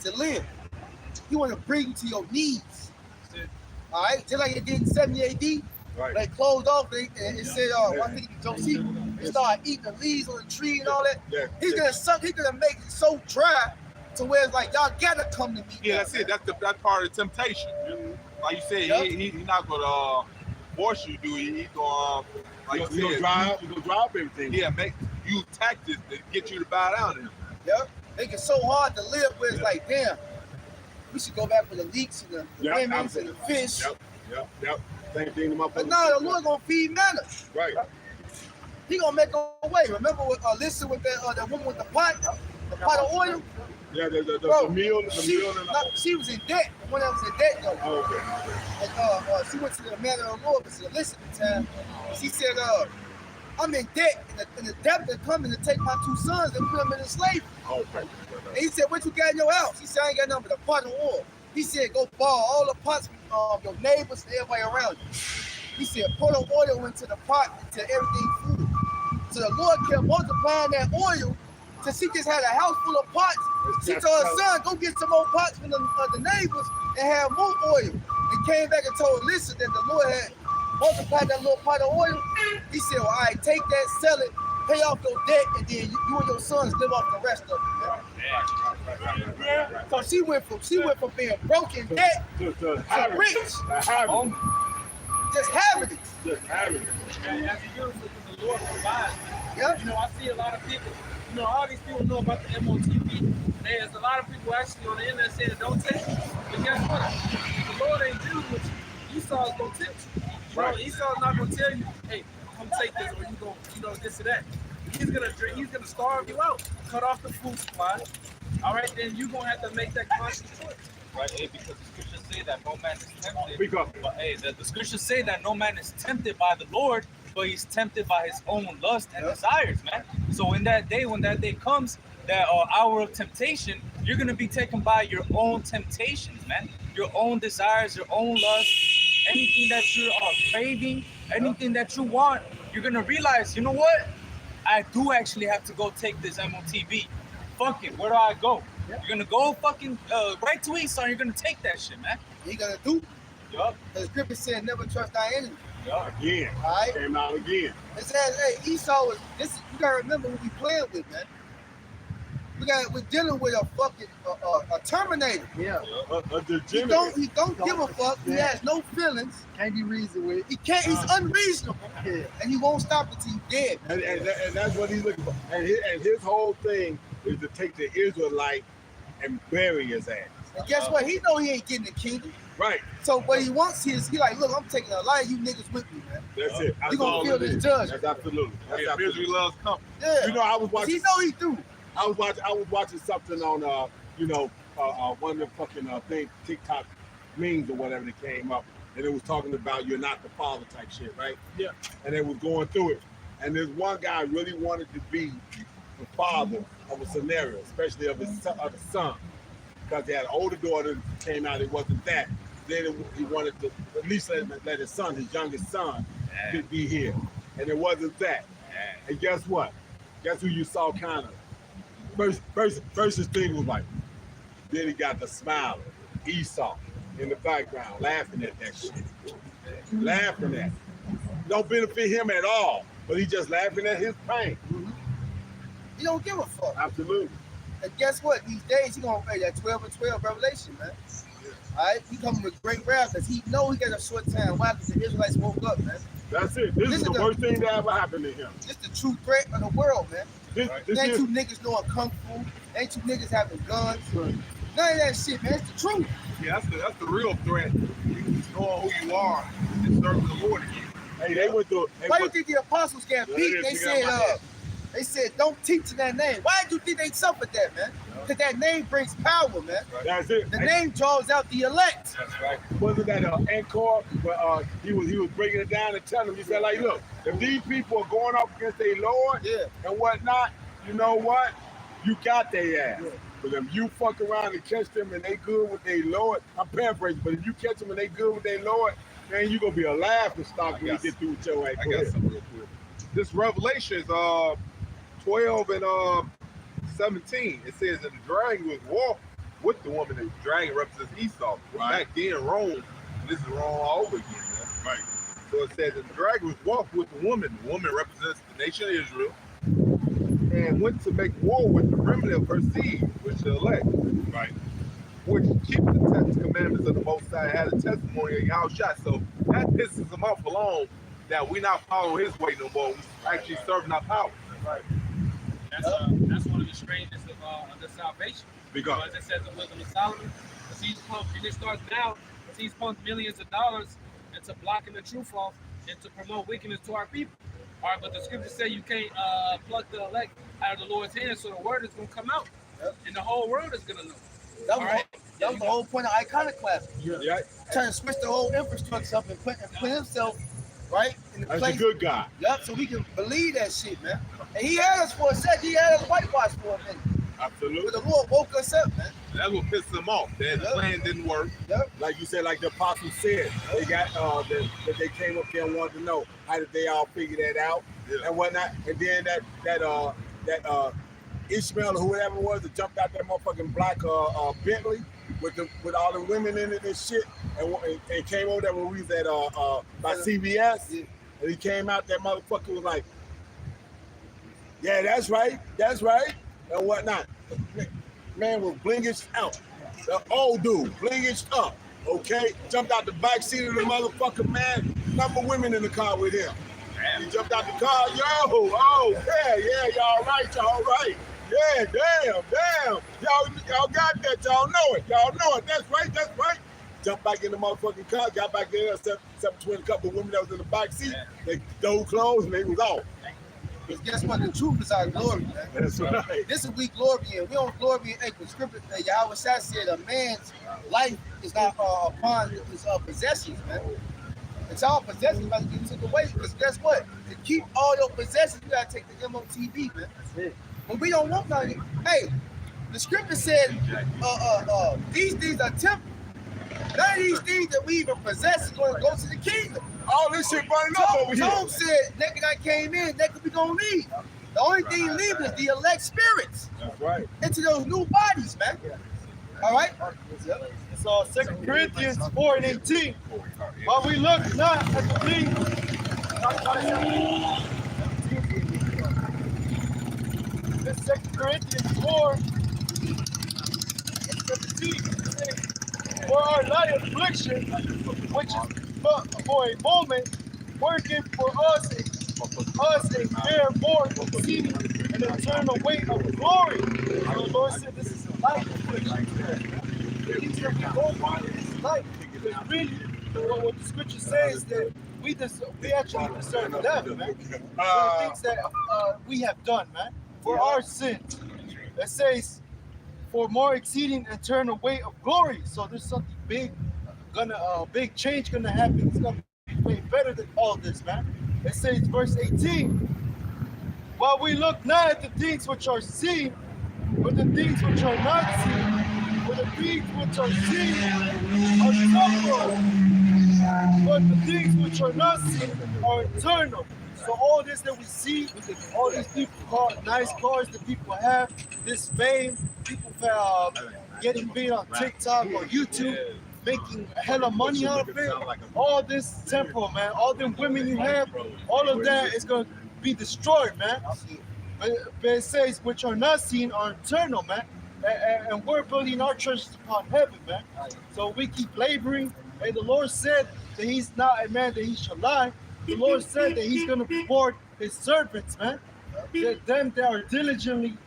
to live. He want to bring you to your knees. All right? Just like it did in 70 AD. Right. They closed off and it said, I think Josephus, they started eating the leaves on the tree and all that. Yeah. He's gonna make it so dry to where it's like, y'all gotta come to me. Yeah, now, that's it. man. That's part of the temptation. Like you said, Yep. he's not gonna force you to do it. He's gonna, like You gonna drive everything. Yeah, make use tactics to get you to bow down to him. Yep. Make it so hard to live where it's like, damn, we should go back for the leeks and the lemons and the fish. Yep. Same thing to my But now the Lord gonna feed manna. Right. He gonna make a way. Remember with Alyssa with that woman with the pot of oil? Yeah, the meal, she was in debt. The one that was in debt though. Oh, okay. And she went to the man of the Lord, but she listened at the time. She said, I'm in debt, and the debt are coming to take my two sons and put them in slavery. Okay. And he said, what you got in your house? He said, I ain't got nothing but a pot of oil. He said, go borrow all the pots from your neighbors and everybody around you. He said, pour the oil into the pot until everything food. So the Lord kept multiplying that oil till she just had a house full of pots. She told her son, go get some more pots from the neighbors and have more oil. And came back and told Alyssa that the Lord had multiplied that little pot of oil. He said, well, all right, take that, sell it, pay off your debt, and then you and your sons live off the rest of it. Man. So she went from being broke in debt to rich. Just having it. And that's beautiful because the Lord provides. Yep. You know, I see a lot of people, all these people know about the MOTP. There's a lot of people actually on the internet saying don't take it. But guess what? The Lord ain't dealing with you. Esau's gonna tempt you. Right. Esau's not gonna tell you, hey, come take this or you go, this or that. He's gonna starve you out, cut off the food supply. All right, then you're gonna have to make that conscious choice. Right, because the scriptures say that no man is tempted. Speak up. But the scriptures say that no man is tempted by the Lord, but he's tempted by his own lust and desires, man. So when that day comes, that hour of temptation, you're gonna be taken by your own temptations, man. Your own desires, your own lust, anything that you are craving, anything that you want, you're gonna realize, you know what? I do actually have to go take this MOTB. Fuck it, where do I go? You're gonna go fucking right to Esau, you're gonna take that shit, man. He gonna do. Yup. The scripture said, "Never trust thy enemy." Again. All right. Came out again. It says, "Hey, Esau is this. You gotta remember who we playing with, man. We're dealing with a fucking a Terminator. Yeah. A He degenerate. don't give a fuck. He Yeah. has no feelings. Can't be reasoned with. He can't. He's unreasonable, Yeah. and he won't stop until he's dead. And that's what he's looking for. And his whole thing is to take the Israelite and bury his ass. And guess what? He know he ain't getting the kingdom. Right. So what he wants is he like, look, I'm taking a lot of you niggas with me, man. That's it. That's You gonna all feel it this is. judgment. That's absolutely. That's Yeah, absolutely. misery loves company. Yeah. You know, I was 'Cause watching. he know he do. I was watching something on one of the fucking thing TikTok memes or whatever that came up, and it was talking about you're not the father type shit, right? Yeah. And they was going through it, and this one guy really wanted to be the father of a scenario, especially of the son, because he had an older daughter that came out. It wasn't that. Then he wanted to at least let his son, his youngest son, be here, and it wasn't that. And guess what? Guess who you saw kind of first his thing was like, then he got the smile, Esau in the background, laughing at that shit. Laughing at it. Don't benefit him at all, but he just laughing at his pain. He don't give a fuck. Absolutely. And guess what? These days he gonna pay that 12 and 12 revelation, man. All right, he coming with great wrath because he know he got a short time. Why? Because the Israelites woke up, man. That's it. This is the worst thing that ever happened to him. This the true threat of the world, man. This Ain't is two niggas knowing kung fu. Ain't two niggas having guns. None of that shit, man. It's the truth. Yeah, that's the real threat. You knowing who you are and serving the Lord again. hey, they went through. Why do you think the apostles got Yeah, beat? they They said, don't teach in that name. Why do you think they suffered that, man? Because that name brings power, man. That's it. The name draws out the elect. That's right. Wasn't that Encore? But he was breaking it down and telling them. He said, like, look, if these people are going up against their Lord Yeah. and whatnot, you know what? You got their ass. Yeah. But if you fuck around and catch them and they good with their Lord, I'm paraphrasing, but if you catch them and they good with their Lord, man, you gonna be a laughing stock when you get through with your ass. I got something real quick. This Revelation is 12 and 17. It says that the dragon was walked with the woman, and the dragon represents Esau. Right. Back then, Rome, and this is Rome all over again, man. Right. So it says that the dragon was walked with the woman. The woman represents the nation of Israel, and went to make war with the remnant of her seed, which the elect. Right. Which keep the commandments of the Most High, had a testimony of Yahushua. So that pisses him off alone that we not following his way no more. We actually serving our power. Right. That's one of the strangest of the salvation. Because As it says in Wisdom of Solomon, he's pumped, and it starts now, he's pumped millions of dollars into blocking the truth off and to promote wickedness to our people. All right, but the scriptures say you can't pluck the elect out of the Lord's hand, so the word is going to come out, and the whole world is going to know. That was, All right. that was the whole point of iconoclasm. Yeah. Trying to switch the whole infrastructure up and put himself right in the That's place. a good guy. Yup, so we can believe that shit, man. And he had us for a second. He had us whitewashed for a minute. Absolutely. But the Lord woke us up, man. that's what pissed him off. That the plan didn't work. Like you said, like the apostle said, they got that they came up there and wanted to know how did they all figure that out and whatnot. And then that Ishmael or whoever it was that jumped out that motherfucking black Bentley with all the women in it and shit, and came over there when we was at by CVS, and he came out, that motherfucker was like, yeah, that's right, and whatnot. Man was blingish out. The old dude, blingish up, okay? Jumped out the back seat of the motherfucker, man. Number of women in the car with him. He jumped out the car, yeah, y'all right. Yeah, damn. Y'all got that, y'all know it. That's right. Jumped back in the motherfucking car, got back in there, stepped between a couple of women that was in the back seat. They stole clothes and they was off. Because guess what? The truth is our glory, man. That's right. This is we glory in. We don't glory in the scripture. Yahweh Shai said a man's life is not upon his possessions, man. It's all possessions about to get took away. Because guess what? To keep all your possessions, you gotta take the MOTB, man. That's it. But we don't want none of it. Hey, the scripture said these things are temporal. None of these things that we even possess is going to go to the kingdom. All this shit burning up over here. Job said, naked I came in, naked we gonna leave. The only thing leaving is the elect spirits That's right. into those new bodies, man. All right? It's 2 Corinthians 4:18. While we look not at the things. This 2 Corinthians 4:17. For our light affliction, which is but for a moment, working for us a fair more exceeding an eternal weight of glory. The Lord said this is a light affliction. Things that we go on in this life. Because really, what the scripture says that we actually deserve death, man. For the things that we have done, man. For our sins. It says, for more exceeding eternal weight of glory. So there's something big big change gonna happen. It's gonna be way better than all this, man. It says verse 18. While we look not at the things which are seen, but the things which are not seen. For the things which are seen are temporal, but the things which are not seen are eternal. So all this that we see, all these people nice cars that people have, this fame, people getting big on TikTok or YouTube, making hella money out of it. All this temporal, man. All them women you have, all of that is gonna be destroyed, man. But it says, which are not seen are eternal, man. And we're building our churches upon heaven, man. So we keep laboring. And the Lord said that He's not a man that He should lie. The Lord said that He's gonna reward His servants, man. Them that are diligently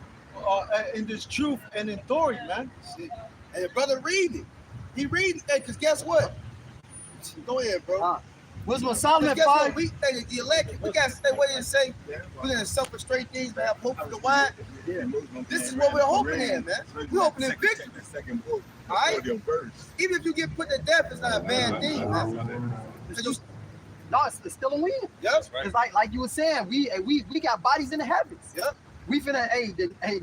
in this truth and enduring, man. And your brother read it. He read it, because guess what? Go ahead, bro. Wisdom of Solomon Guess what? 5. The elect, we got to stay what did it say? We're going to suffer straight things, but have hope for the wine. This is what we're hoping in, man. We're hoping in victory. All right? Even if you get put to death, it's not a bad thing, man. No, it's still a win. Yep. Because like you were saying, we got bodies in the heavens. Yep. We finna,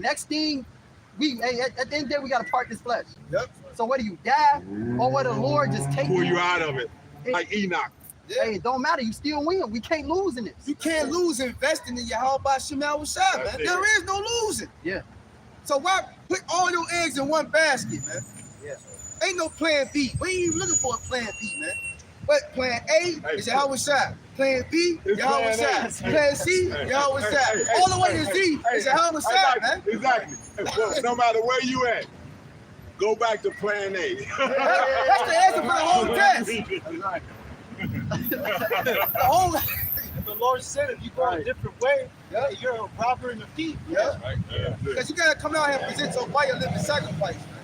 next thing, at the end of the day, we got to part this flesh. Yep. So whether you die or whether the Lord just take Pull you out of it, like Enoch. Yeah. Hey, it don't matter. You still win. We can't lose in this. You can't lose investing in Yahweh Shemal Shah, man. There is no losing. Yeah. So why put all your eggs in one basket, man? Yeah. Ain't no plan B. We ain't even looking for a plan B, man. But plan A is Yahweh Shah. Plan B, Yahweh Shah. Plan C, Yahweh Shah. All the way to Z is Yahweh Shah, man. Exactly. Well, no matter where you at, go back to plan A. That's the answer for the whole test. The whole. The Lord said if you go a different way, you're a robber and a thief. Yeah. Because you got to come out here and present your body a living sacrifice, man.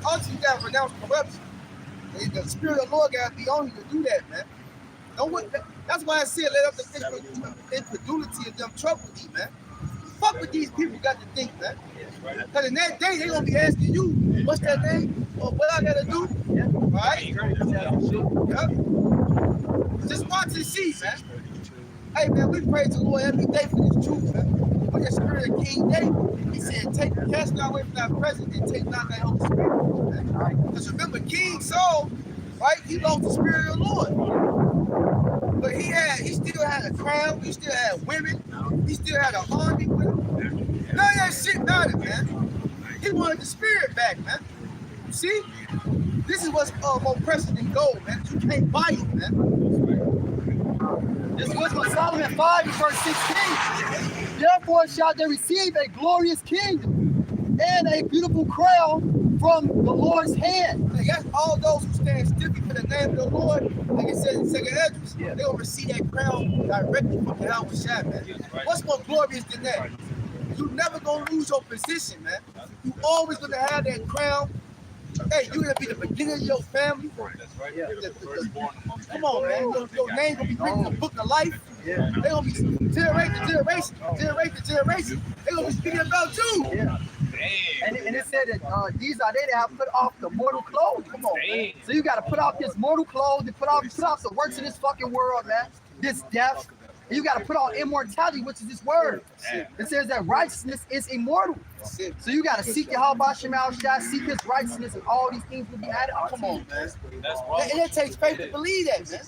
Also, you got to renounce corruption. The Spirit of the Lord got to be on you to do that, man. That's why I said let up the incredulity of them trouble thee, man. Fuck what these people got to think, man. Because in that day, they're going to be asking you, what's that name? Or what I got to do? Right? Yep. Just watch and see, man. Hey, man, we praise the Lord every day for this truth, man. When the Spirit of King David, he said, cast not away from thy presence and take not thy Holy Spirit. Because remember, King Saul, right, he lost the Spirit of the Lord. But he still had a crown, he still had women, he still had an army with him. None of that shit mattered, man. He wanted the Spirit back, man. You see? This is what's more precious than gold, man. You can't buy it, man. This was what Solomon 5 verse 16. Therefore shall they receive a glorious kingdom and a beautiful crown from the Lord's hand. I guess all those who stand stiffly for the name of the Lord, like it says in 2 Esdras, they will receive that crown directly from the Yahweh Shah, man. What's more glorious than that? You're never gonna lose your position, man. You always gonna have that crown. Hey, you're gonna be the beginning of your family. That's right. Come on, man. Your name gonna be written in the book of life. Yeah. They're gonna be generation to generation. They're gonna be speaking about you. Yeah. And it said that these are they that have put off the mortal clothes. Come on, man. So you got to put off this mortal clothes and put off the works of this fucking world, man. This death. And you got to put on immortality, which is this word. It says that righteousness is immortal. So you got to seek Yahweh Shemal Shah, seek his righteousness, and all these things will be added. Oh, come on, man. That's wrong. And it takes faith to believe that, man.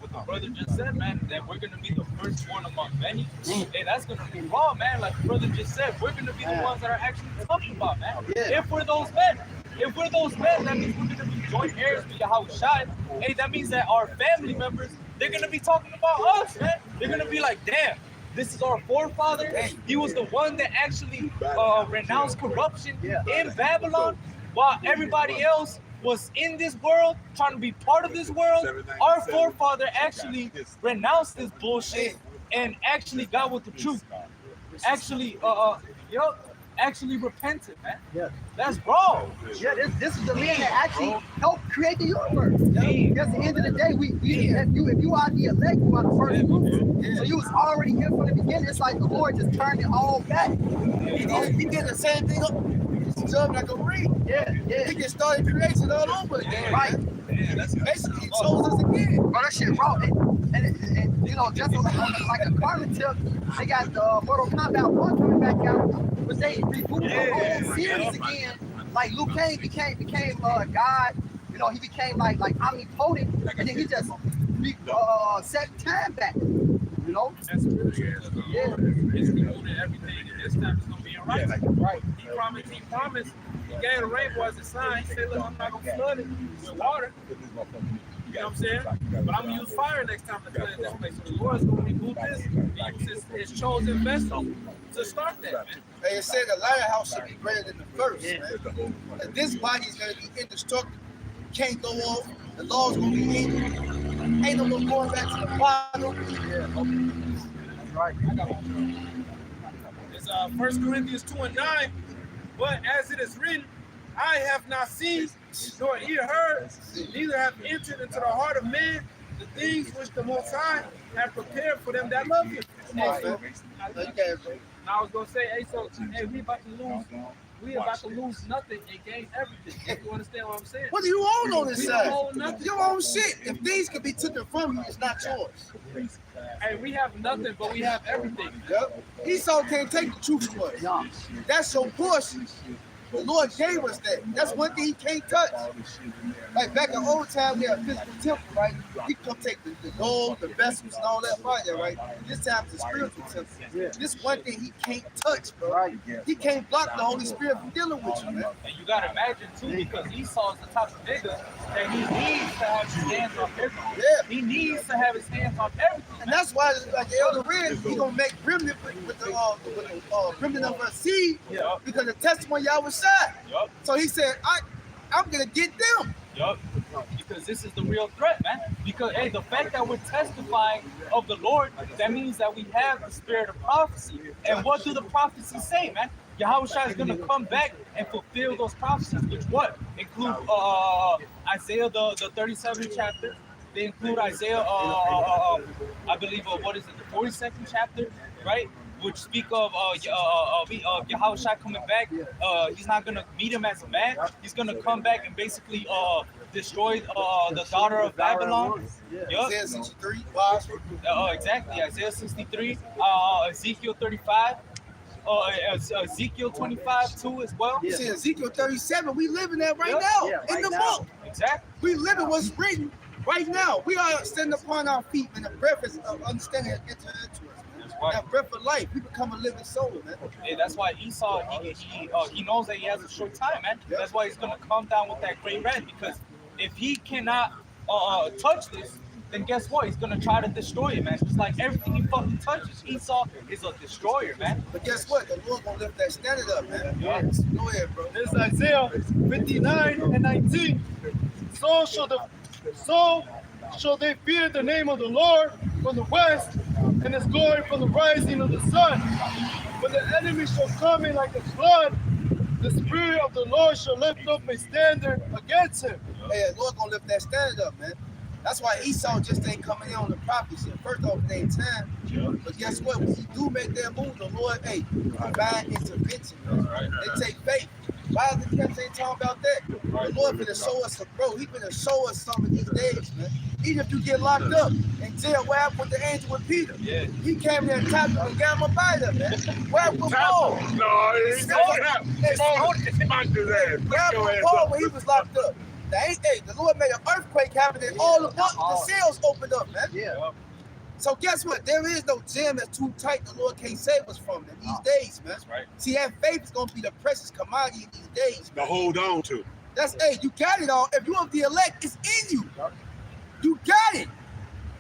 What the brother just said, man, that we're gonna be the first one among many. Hey, that's gonna be wrong, man. Like the brother just said, we're gonna be the ones that are actually talking about, man. If we're those men. if we're those men, that means we're gonna be joint heirs with Yahushua. Hey, that means that our family members, they're gonna be talking about us, man. They're gonna be like, damn, this is our forefather. He was the one that actually renounced corruption in Babylon, while everybody else was in this world, trying to be part of this world. Our forefather actually renounced this bullshit and actually got with the truth. Actually, actually repented, man. Yeah. That's wrong. Yeah, this is the man that actually helped create the universe. Because at the end of the day, if you are the elect, you are the first group. So you was already here from the beginning. It's like the Lord just turned it all back. He did the same thing. It's like a ring. Yeah. He just started creation all over again. Right. Yeah, that's basically he chose us again. Bro, that shit raw. And you know, just on like a carbon tip, they got the Mortal Kombat 1 coming back out, but they rebooted the whole series again. Like Liu Kang became God. You know, he became like omnipotent, and then he just set time back. You know? That's really Yeah. It's rebooted everything, and this time it's gonna be alright. Right. He promised. He gave the rainbow as a sign. He said, look, I'm not gonna flood it with water. You know what I'm saying? But I'm gonna use fire next time to cleanse this place. So the Lord's gonna reboot this and use his chosen vessel to start that, man. They said the latter house should be greater than the first, man. And this body is gonna be indestructible. Can't go off. The law's gonna be in. Ain't no more going back to the bottom. That's right. It's 1 Corinthians 2:9. But as it is written, I have not seen, nor ear heard, neither have entered into the heart of man the things which the Most High have prepared for them that love Him. Hey, so, I was gonna say, hey, we about to lose nothing and gain everything. You understand what I'm saying? What do you own on this We side? don't own nothing. You own shit. If these could be taken from you, it's not yours. Hey, we have nothing, but we have everything. Yep. Esau can't take the truth from us. That's your portion. The Lord gave us that. That's one thing he can't touch. Like back in old time, we had a physical temple, right? He come take the gold, the vessels, and all that fire there, right? This time it's a spiritual temple. Yeah. This one thing he can't touch, bro. Right. He can't block the Holy Spirit from dealing with you, man. And you gotta imagine too, because Esau is the type of nigga that he needs to have his hands on everything. Yeah. He needs to have his hands on everything. And that's why, like the Elder Red, he gonna make remnant with the remnant of her seed, Yup. because the testimony y'all was shot. Yup. So he said, I'm gonna get them. Yup. Because this is the real threat, man. Because hey, the fact that we're testifying of the Lord, that means that we have the spirit of prophecy. And what do the prophecies say, man? Yahushua is gonna come back and fulfill those prophecies, which what include Isaiah the 37th chapter. They include Isaiah, I believe, what is it, the 42nd chapter, right? Which speak of Yahushua coming back. He's not gonna meet him as a man. He's gonna come back and basically destroy the daughter of Babylon. Yup. Isaiah 63, Exactly. Isaiah 63, Ezekiel 35, Ezekiel 25 too as well. You see Ezekiel 37, we living that right Yep. now Yeah, in the right now. book. Exactly. We living what's written right now. We are standing upon our feet, and the breath is understanding has entered into us. That's right. That breath of life, we become a living soul, man. Yeah, that's why Esau, he knows that he has a short time, man. That's why he's gonna come down with that great wrath, because if he cannot touch this, then guess what? He's gonna try to destroy it, man. Just like everything he fucking touches, Esau is a destroyer, man. But guess what? The Lord gonna lift that standard up, man. Yes. Go ahead, bro. This is Isaiah 59:19. So shall they fear the name of the Lord from the west, and his glory from the rising of the sun. When the enemy shall come in like a flood, the Spirit of the Lord shall lift up a standard against him. Hey, the Lord gonna lift that standard up, man. That's why Esau just ain't coming in on the prophecy. First off, it ain't time. But guess what? When you do make that move, the Lord, hey, divine intervention, man. They take faith. Why the camps ain't talking about that? The Lord finna show us, bro. He finna show us something these days, man. Even if you get locked up in jail, what happened with the angel with Peter? Yeah. He came there and tapped him and got him up out of there, man. What happened with Paul? No, it's not. What happened with Paul when he was locked up? The Lord made an earthquake happen and all the cells opened up, man. Yeah. So guess what? There is no gem that's too tight the Lord can't save us from in these days, man. That's right. See, that faith is gonna be the precious commodity in these days. To hold on to. That's hey, you got it all. If you of the elect, it's in you. You got it.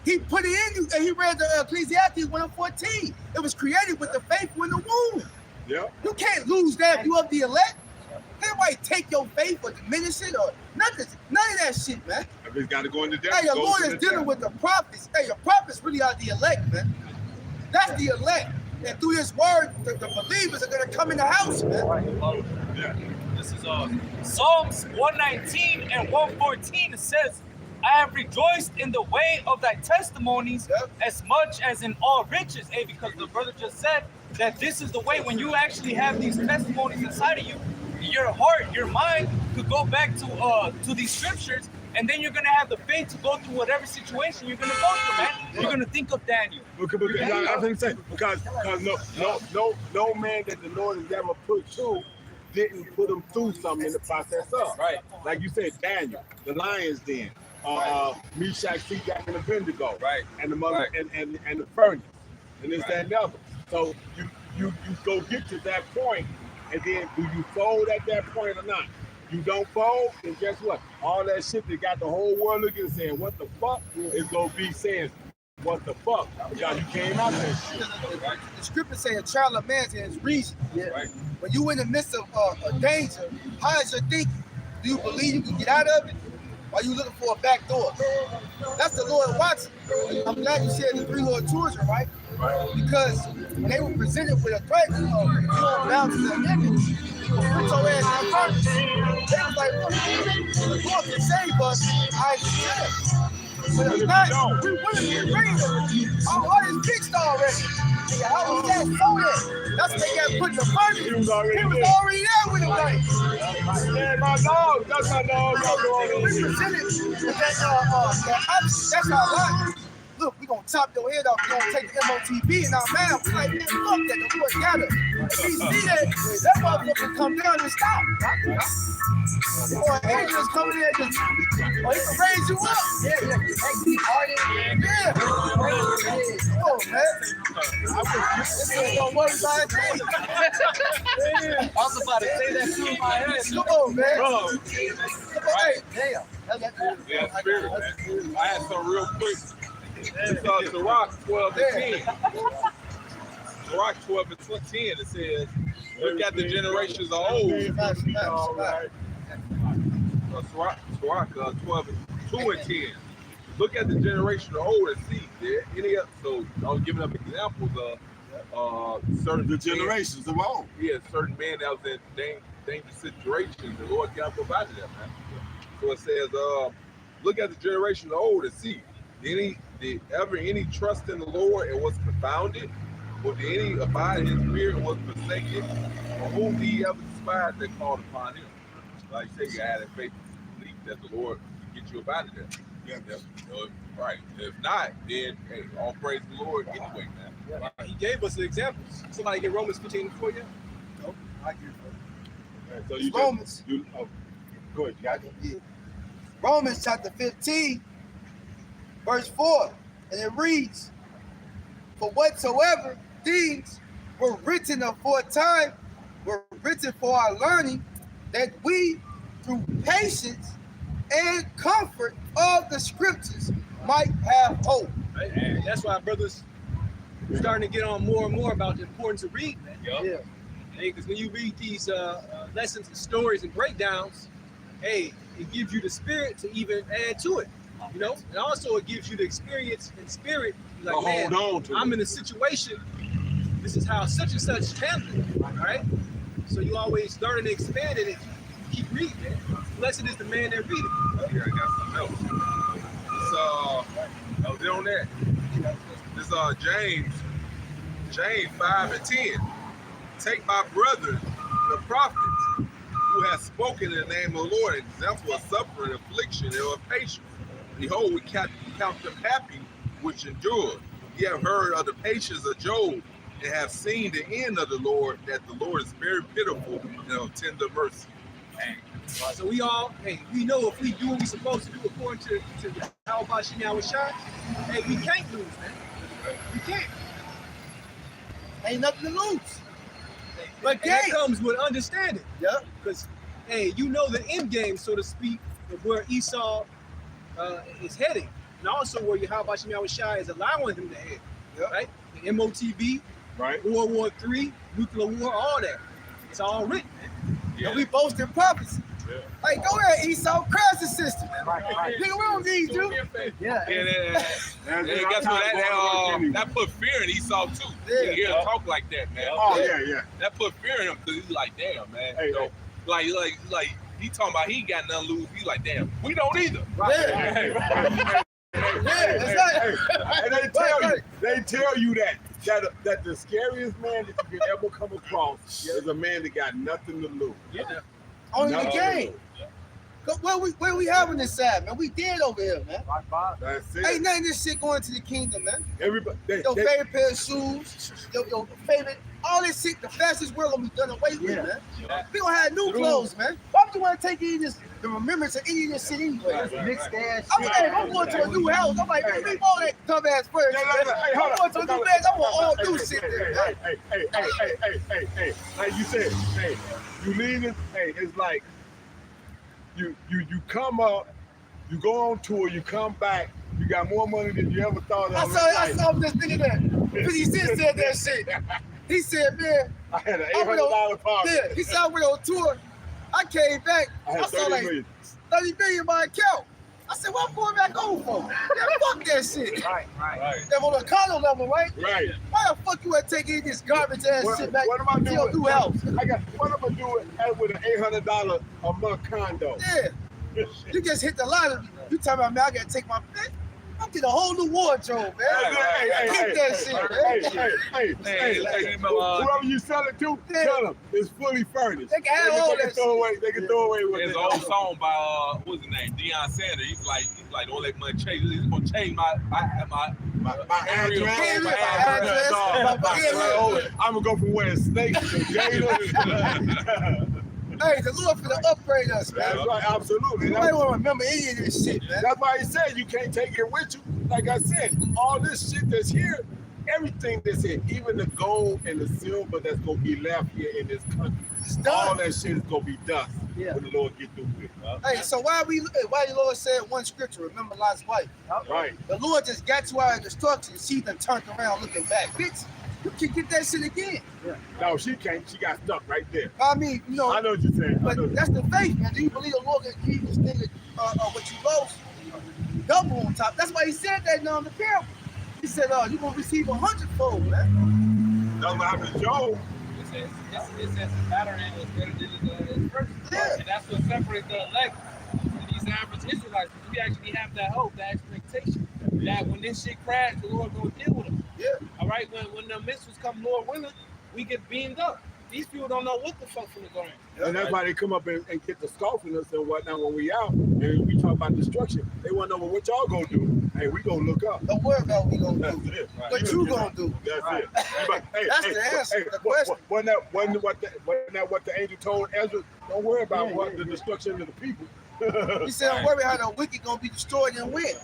He put it in you, and he read the Ecclesiastes 1:14. It was created with the faith in the womb. Yeah. You can't lose that if you of the elect. Everybody take your faith or diminish it or nothing. None of that shit, man. Everybody's got to go into depth. Hey, the Lord is dealing with the prophets. Hey, the prophets really are the elect, man. That's the elect. And through this word, the believers are going to come in the house, man. Yeah. This is Psalms 119 and 114. It says, I have rejoiced in the way of thy testimonies as much as in all riches. Hey, because the brother just said that this is the way when you actually have these testimonies inside of you, your heart, your mind could go back to these scriptures, and then you're gonna have the faith to go through whatever situation you're gonna go through, man. You're gonna think of Daniel. Because no man that the Lord has ever put through didn't put him through something in the process of. Right. Like you said, Daniel, the lion's den, Meshach, Shadrach, and Abednego, Right. and the mother Right. and the furnace, and this, Right. that, and the other. So you go get to that point, and then do you fold at that point or not? You don't fold, and guess what? All that shit that got the whole world looking and saying, what the fuck, is gonna be saying, what the fuck? Because you came out that shit. The scripture say a child of man's in his reason. Right. When you in the midst of a danger, how is your thinking? Do you believe you can get out of it? Or are you looking for a back door? That's the Lord watching. I'm glad you said the three Lord children, right? Because when they were presented with a threat, you know, down to the image, put your ass in the first. They was like, look, the Lord can save us, I understand. But if not, we wouldn't be reading. Our heart is fixed already. Nigga, how was that so there? That's what they got put in the furnace. He was already there with him, like. Yeah, my dog, that's my dog. We presented with that option. That's our logic. Look, we gonna chop your head off. We gonna take the MOTB and our man. We like, man, fuck that. The Lord got it. If he see that motherfucker come down and stop. Or an angel is coming in and just, or he can raise you up. Yeah. Come on, man. This ain't gonna work by thing. I was about to say that too in my head. Come on, man. Bro, Hey, yeah, spirit, man. I had some real quick. It's Sirach 12 and 10. Sirach 12 and 10, it says, look at the generations of old. Sirach 12 and 2 and 10. Look at the generation of old and see there any other. So I was giving up examples of certain The generations of old. Yeah, certain men that was in dangerous situations. The Lord got provided them, man. So it says, look at the generation of old and see. Did ever any trust in the Lord and was confounded? Or did any abide in his spirit and was forsaken? Or whom did he ever despise that called upon him? Like you say, you had a faith and belief that the Lord can get you up out of there. Yeah. Right. If not, then hey, all praise the Lord anyway, man. Yeah. He gave us the examples. Somebody get Romans 15 for you? No, I give it. So you Romans. Go ahead, you got it. Romans chapter 15, verse 4, and it reads, for whatsoever things were written aforetime were written for our learning, that we, through patience and comfort of the scriptures, might have hope. Right? And that's why brothers are starting to get on more and more about the importance of reading, man. Yeah. Because when you read these lessons and stories and breakdowns, hey, it gives you the spirit to even add to it, you know? And also it gives you the experience and spirit. Like, man, hold on to I'm it. in a situation, this is how such and such handled it, all right? So you always learn and expand it and keep reading, man. Blessed is the man that readeth. Yeah, I got something else. It's I was on that. This James 5 and 10. Take my brothers, the prophets, who have spoken in the name of the Lord, an example of suffering, affliction, and of patience. Behold, we count them happy which endure. Ye have heard of the patience of Job, and have seen the end of the Lord, that the Lord is very pitiful and of tender mercy. So we know if we do what we're supposed to do according to how about she now was shot, hey, we can't lose, man. We can't. Ain't nothing to lose. But And that comes with understanding. Yeah. Because hey, you know the end game, so to speak, of where Esau is heading, and also where Yahweh Shai is allowing him to head. Yep. Right? The MOTB, Right. World War III, nuclear war, all that. It's all written. And we boasting prophecy. Yeah. Like, go ahead, Esau, crash the system. Right. Nigga, we don't need you. Yeah. And guess what? That put fear in Esau too. Yeah. He hear talk like that, man. Oh yeah. That put fear in him because he's like, damn, man. Hey, You know, like he talking about he ain't got nothing to lose. He's like, damn, we don't either. Yeah. Yeah, exactly. And they tell you that the scariest man that you can ever come across is a man that got nothing to lose. Yeah. Only the Nothing to game. lose. Where we having this side, man? We dead over here, man. That's it. Ain't none of this shit going to the kingdom, man. Everybody, Your favorite pair of shoes, your favorite, all this shit, the fastest world gonna be done away with, man. We gonna have new clothes, man. Why would you want to take any of this, the remembrance of any of this shit anyway? Mixed ass I'm like, I'm going to a new house. I'm like, leave all that dumb ass furniture. Hey, hold I'm going to a new bed. I want all new shit there. Hey. Like you said, hey, you leaving, hey, it's like you come up, you go on tour, you come back, you got more money than you ever thought of. I saw this nigga there. 50 Cent said that shit. He said, man, I had an $800 party. yeah, he said I went on tour. I came back. I had I saw 30 like million. 30 million in my account. I said, what I'm going back home for? Yeah, fuck that shit. Right. They're on a condo level, right? Right. Why the fuck you want to take any of this garbage ass shit back What am I to your doing? new house? What am I doing with an $800 a month condo? Yeah. You just hit the lottery. You talking about, man, I gotta take my pick. I'm getting a whole new wardrobe, man. Keep that shit, man. Whoever you sell it to, tell them it's fully furnished. They can have all that shit. They can throw away with There's it. an old song by what's his name, Deion Sanders. He's like, don't let money change. He's gonna change my address. address. I'm gonna go from wearing snakes to gators. Hey, the Lord finna upgrade us, man. That's right, absolutely. You might want to remember any of this shit, man. That's why he said you can't take it with you. Like I said, all this shit that's here, everything that's here, even the gold and the silver that's gonna be left here in this country, It's done. all that shit is gonna be dust when the Lord get through with it. Hey, so why the Lord said one scripture, remember Lot's wife? Right. The Lord just got you out of destruction. She done turned around looking back. Bitch, you can get that shit again. No, she can't. She got stuck right there. I mean, you know, I know what you're saying. but that's the faith, man. Do you believe the Lord can keep this thing what you lost double on top? That's why he said that in the parable. He said, you're going to receive 100-fold, man. That's what happened to Job. It says the pattern is better than the first. Yeah. And that's what separates the elect from these average Israelites. We actually have that hope, that expectation that when this shit crashes, the Lord gonna deal with them. Yeah. All right, when the missiles come, Lord willing, we get beamed up. These people don't know what the fuck is going on. And that's why they come up and get the scoffing us and whatnot when we out and we talk about destruction. They want to know, well, what y'all gonna do? Hey, we gonna look up. Don't worry about what we going to That's do. it. What you going to do? That's it. That's the answer to the question. Wasn't that what the angel told Ezra? Don't worry about the destruction of the people. He said, don't worry how the wicked going to be destroyed and win.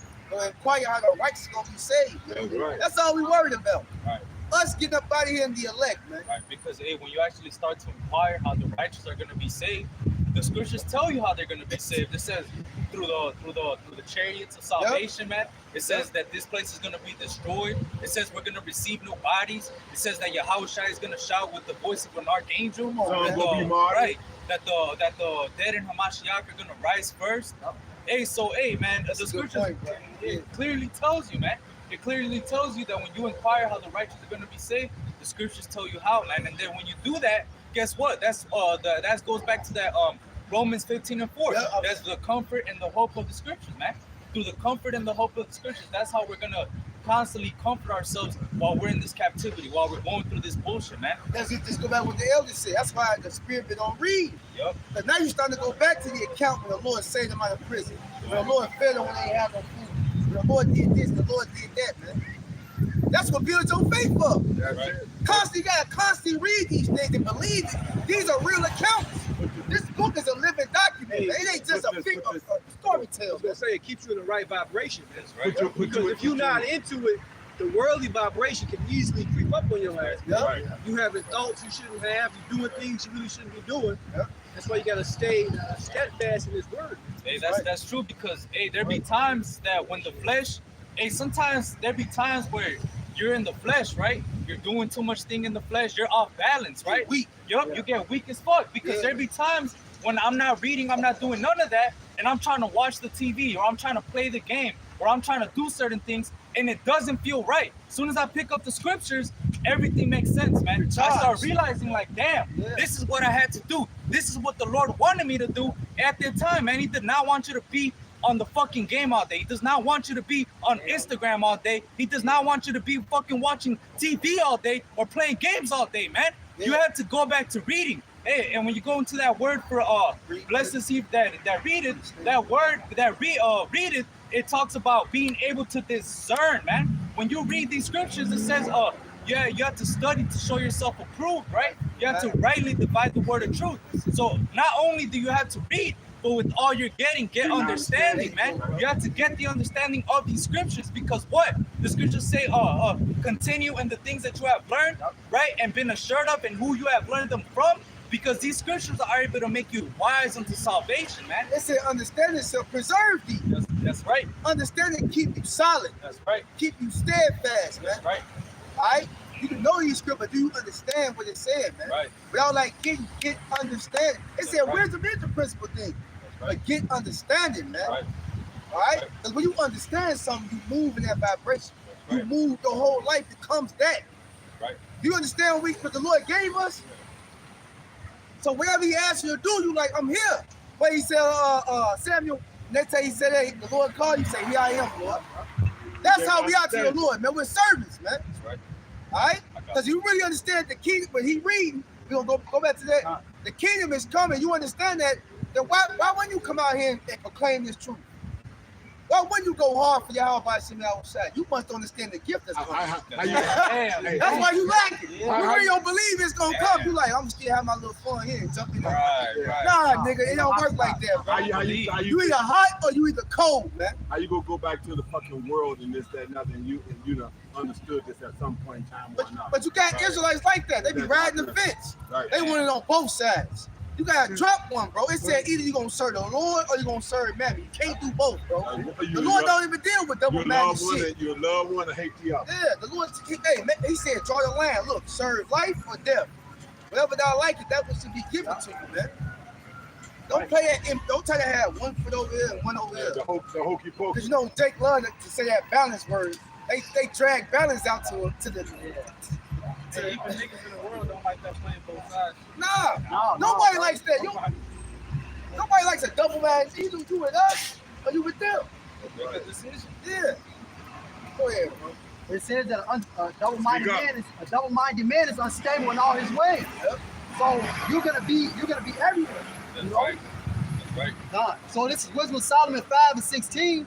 Inquire how the righteous going to be saved. That's right. That's all we worried about. Right. Us getting up out of here in the elect, man. Right, because when you actually start to inquire how the righteous are going to be saved, the scriptures tell you how they're going to be saved. It says through the chariots of salvation, man. It says that this place is going to be destroyed. It says we're going to receive new bodies. It says that Yahweh is going to shout with the voice of an archangel. Someone's gonna be martyred. Right. That the dead in Hamashiach are going to rise first. Hey, so man, the scriptures it clearly tells you, man. It clearly tells you that when you inquire how the righteous are going to be saved, the scriptures tell you how, man. And then when you do that, guess what? That goes back to that Romans 15:4. Yeah. That's the comfort and the hope of the scriptures, man. Through the comfort and the hope of the scriptures, that's how we're gonna constantly comfort ourselves while we're in this captivity, while we're going through this bullshit, man. That's it. Just go back what the elders said. That's why the spirit been on read. Yep. But now you're starting to go back to the account when the Lord saved them out of prison. When the Lord fed them when they had no food. When the Lord did this, the Lord did that, man. That's what builds your faith up. That's Right. it. Constantly, you gotta constantly read these things and believe it. These are real accounts. This book is a living document. Man. It ain't just a story I tale. was gonna say it keeps you in the right vibration. That's right. Because if you're not into it, the worldly vibration can easily creep up on your ass. Yep. Right. You having thoughts you shouldn't have. You doing things you really shouldn't be doing. Yep. That's why you gotta stay steadfast in His word. Hey, that's true because there be times that when the flesh, sometimes there be times where you're in the flesh, right? You're doing too much thing in the flesh. You're off balance, right? Weak. Yup, Yeah. you get weak as fuck because Yeah. there be times when I'm not reading, I'm not doing none of that, and I'm trying to watch the TV or I'm trying to play the game or I'm trying to do certain things, and it doesn't feel right. As soon as I pick up the scriptures, everything makes sense, man. I start realizing, like, damn, this is what I had to do. This is what the Lord wanted me to do at that time, man. He did not want you to be on the fucking game all day. He does not want you to be on Instagram all day. He does not want you to be fucking watching TV all day or playing games all day, man. You have to go back to reading. Hey, and when you go into that word for blessed is he that readeth, that word that readeth, it talks about being able to discern, man. When you read these scriptures, it says, yeah, you have to study to show yourself approved, right? You have to rightly divide the word of truth. So not only do you have to read, but with all you're getting, get understanding, man. You have to get the understanding of these scriptures because what? The scriptures say, continue in the things that you have learned, right? And been assured of and who you have learned them from. Because these scriptures are able to make you wise unto salvation, man. It said understanding shall preserve thee. That's right. Understanding keep you solid. That's right. Keep you steadfast, man. That's right. All right? You can know these scriptures, but do you understand what it said, man? Right. Without like get understanding. It said right. wisdom is the principal thing. But get understanding, man. Right. All right? Right. Because when you understand something, you move in that vibration. You Right. move your whole life becomes that. Right. You understand what the Lord gave us? So whatever he asks you to do, you like, I'm here. But he said, Samuel, next time he said, hey, the Lord called you, say, here I am, Lord. That's how we are to the Lord, man. We're servants, man. That's right. All right? Because you really understand the kingdom. When he reading, we're going to go back to that. The kingdom is coming. You understand that? Then why wouldn't you come out here and proclaim this truth? Why wouldn't you go hard for Yahweh by Shimon outside? You must understand the gift that's coming. Damn. That's why you like it. Yeah. You really don't believe it's going to come. You like, I'm just going to have my little fun here and jump in there. Right. Nah, nigga, it don't work like that, bro. How You you either hot or you either cold, man. how you gonna go back to the fucking world and this, that, and nothing? You done understood this at some point in time or not? But you got Israelites like that. They be riding the fence. Right. They want it on both sides. You gotta drop one, bro. It said either you gonna serve the Lord or you gonna serve Mammon. You can't do both, bro. The Lord don't even deal with double Mammon shit. You love one and hate the other. Yeah, the Lord, he said, draw the line. Look, serve life or death. Whatever thou like it, that what should be given to you, man. Don't play it. Don't try to have one foot over here and one over here. The hokey pokey. Because you know Jake love to say that balance word. They drag balance out to the. Even niggas in the world don't like that playing both sides. Nah, nobody likes that. Nobody likes a double man. Either you with us or you with them. Make a decision. Yeah. Go ahead, bro. It says that a double-minded man is unstable in all his ways. Yep. So you're gonna be everywhere. That's You know? right. That's right. God. So this is Wisdom of Solomon 5:16.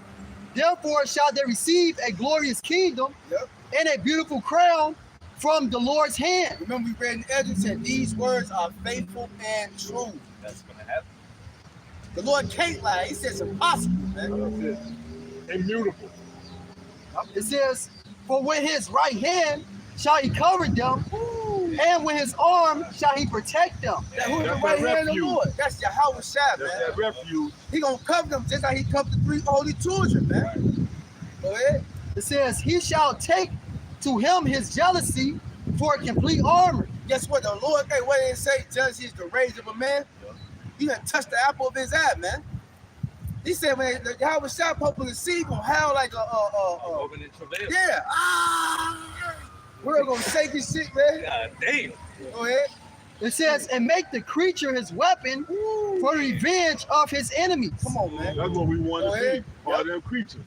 Therefore shall they receive a glorious kingdom Yep. and a beautiful crown from the Lord's hand. Remember we read in Ezra said these words are faithful and true. That's gonna happen. The Lord can't lie. He says it's impossible, man. Immutable. It says, for with his right hand shall he cover them, and with his arm shall he protect them. That who's the That's right that hand of the refuge. Lord? That's Yahweh Shai, That's man. that refuge. He gonna cover them just like he covered the three holy children, man. Go ahead. It says, he shall take to him his jealousy for a complete armor. Guess what? The Lord, hey, what did it say? Jealousy is the rage of a man. You done touched the apple of his eye, man. He said when the Yahweh Shai open the sea, gonna howl like Open in travail. yeah. We're gonna shake his shit, man. God damn. Go ahead. It says, and make the creature his weapon for the revenge of his enemies. Come on, man. That's what we want Go to ahead. be. All them creatures.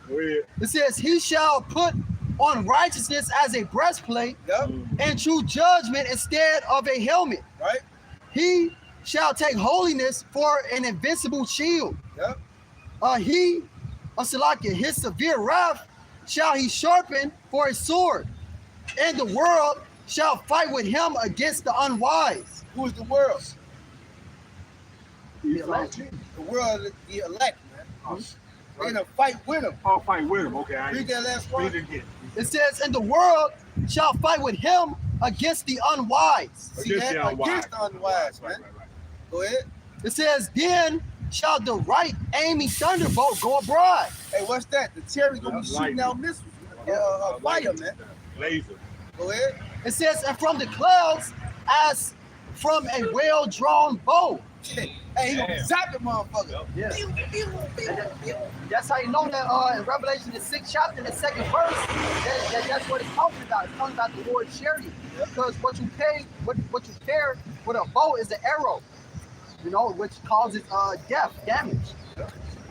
Go ahead. It says, he shall put on righteousness as a breastplate Yep. and true judgment instead of a helmet. Right. He shall take holiness for an invincible shield. Yep. His severe wrath shall he sharpen for a sword, and the world shall fight with him against the unwise. Who is the world? The elect. The world, the elect, man. They're gonna fight with him. I'll fight with him. Okay, Read that last one. read it again. It says, and the world shall fight with him against the unwise. See that? Against the unwise, man. Go ahead. It says, then shall the right aiming thunderbolt go abroad. Hey, what's that? The cherry gonna be shooting out missiles. Fire, man. Laser. Go ahead. It says, and from the clouds as from a well-drawn bow. Hey, he gonna zap the motherfucker. Yeah. Pew, pew, pew, pew. That's how you know that in Revelation, the 6th chapter, the 2nd verse, that's what it's talking about. It's talking about the Lord's chariot. Because what you carry with a bow is an arrow, you know, which causes death, damage.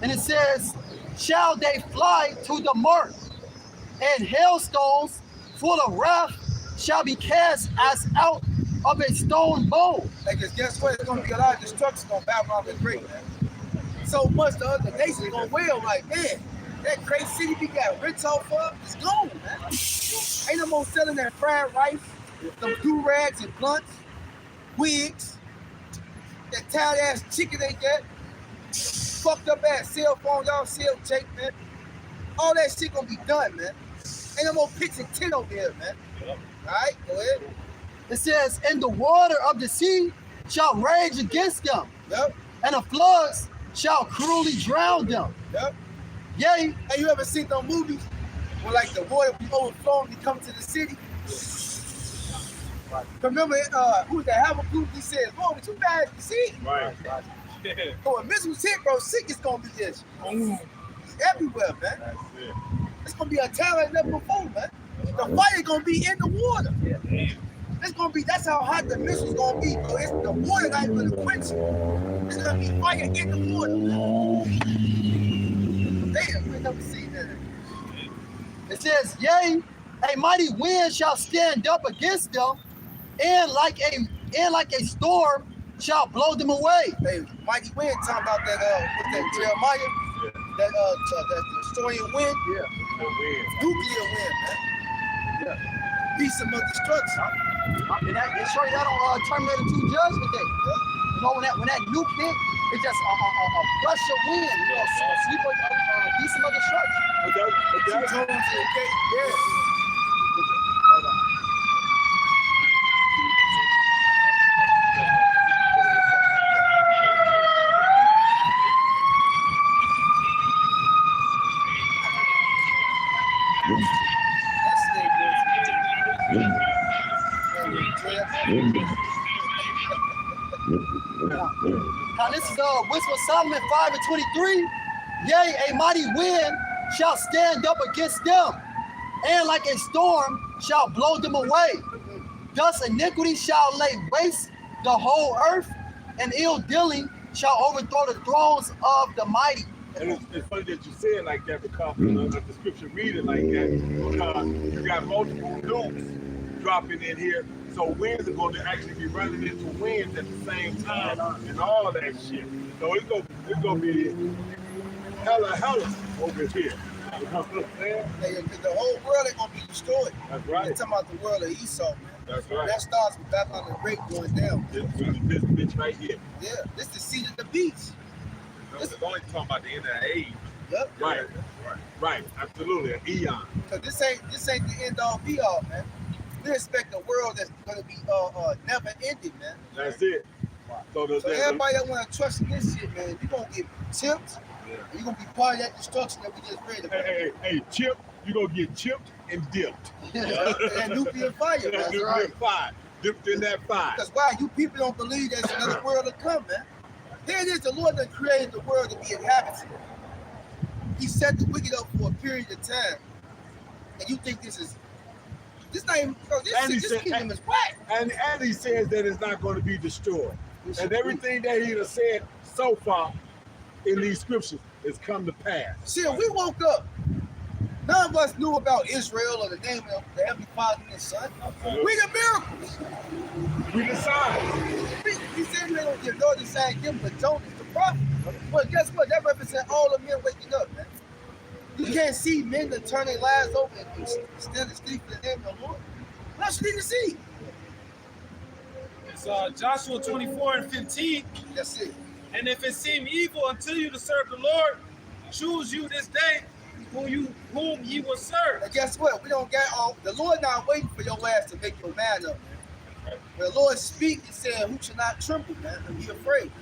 And it says, shall they fly to the mark, and hailstones full of wrath shall be cast as out of a stone bow. Hey, cause guess what? It's gonna be a lot of destruction on Babylon the Great, man. So much the other nations gonna wail like, man, that great city we got rich off of is gone, man. Ain't no more selling that fried rice, them do-rags and blunts, wigs, that tired ass chicken they got, fucked up ass cell phone, y'all cell tape, man. All that shit gonna be done, man. Ain't no more pitch and tin over here, man. All right, go ahead. It says, and the water of the sea shall rage against them, Yep, and the floods shall cruelly drown them. yep. Yea, Hey, you ever seen those movies where like the water be overflowing to come to the city? Remember, who was that? Habakkuk? He said, "Lord, it's too bad to see." Right. So when missiles hit, bro, sick is gonna be this. It's everywhere, man. That's it. It's gonna be a town like never before, man. The fire gonna be in the water. It's gonna be. That's how hot the missiles gonna be. Bro. It's the water not even gonna quench it. It's gonna be fire in the water. Damn, we never seen that. it says, yea, a mighty wind shall stand up against them, and like a storm shall blow them away. Hey, Mighty Wind talking about that. What's that? Jeremiah. That historian wind. The wind. Nuclear wind, man. Yeah. Peace of destruction. And it shows that on Terminator 2 Judgment Day. You know, when that nuke hit, it's just a rush of wind, you know, a sweep of decent of destruction. Two tones in the gate. Yeah. Hold on. Now this is Wisdom of Solomon 5:23. Yea, a mighty wind shall stand up against them, and like a storm shall blow them away. Thus iniquity shall lay waste the whole earth, and ill dealing shall overthrow the thrones of the mighty. And it's funny that you say it like that because the scripture read it like that because you got multiple nukes dropping in here. So winds are going to actually be running into winds at the same time and all that shit. So it's gonna be hella over here. You know what I'm saying? Hey, the whole world ain't gonna be destroyed. That's right. We're talking about the world of Esau, man. That's right. That starts with Babylon the Great going down. This bitch right here. Yeah, this is the seed of the beast. It's only talking about the end of the age. Yep. Right. Right. Absolutely. An eon. Cause this ain't the end all be all, man. We expect a world that's gonna be never ending, man. That's it. So Everybody that wanna trust in this shit, man, you're gonna get tipped. Yeah. And you're gonna be part of that destruction that we just read about. Hey, Chip, you're gonna get chipped and dipped. That nuclear fire, man. That nuclear fire. Dipped in that fire. Because why? You people don't believe there's another world to come, man. Here it is, the Lord that created the world to be inhabited. He set the wicked up for a period of time. And you think this not even, bro, this kingdom is whack. And he says that it's not going to be destroyed. And everything that he has said so far in these scriptures has come to pass. See, if we woke up, none of us knew about Israel or the name of the Heavenly Father and His Son. We the miracles. We decide. He said we don't give no decide him, but Jonas the prophet. Well, guess what? That represents all the men waking up, man. You can't see men that turn their lives over and stand and speak for the name of the Lord. What else you need to see? It's Joshua 24:15. That's it. And if it seem evil unto you to serve the Lord, choose you this day whom ye will serve. And guess what? We don't get all. The Lord not waiting for your ass to make your mind up, man. When the Lord speak, He said, "Who should not tremble, man, and be afraid."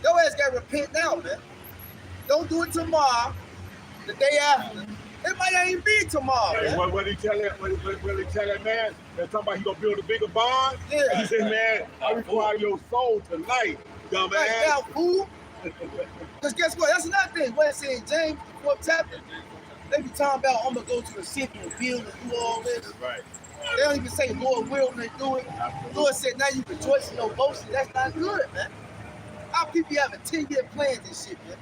Your ass got to repent now, man. Don't do it tomorrow. The day after. It might not even be tomorrow. Hey, Man. what he tell that? What he tell that man? They're talking about he gonna build a bigger bond. Yeah. He said, "Man, I require your soul tonight, dumbass." Right now, fool. Because guess what? That's another thing. What it said in James, the 4th chapter. They be talking about, I'm going to go to the city and build and do all this. Right. They don't even say, Lord will, when they do it. Lord said, now you rejoice in your boasting. That's not good, man. How people having 10-year plans and shit, man?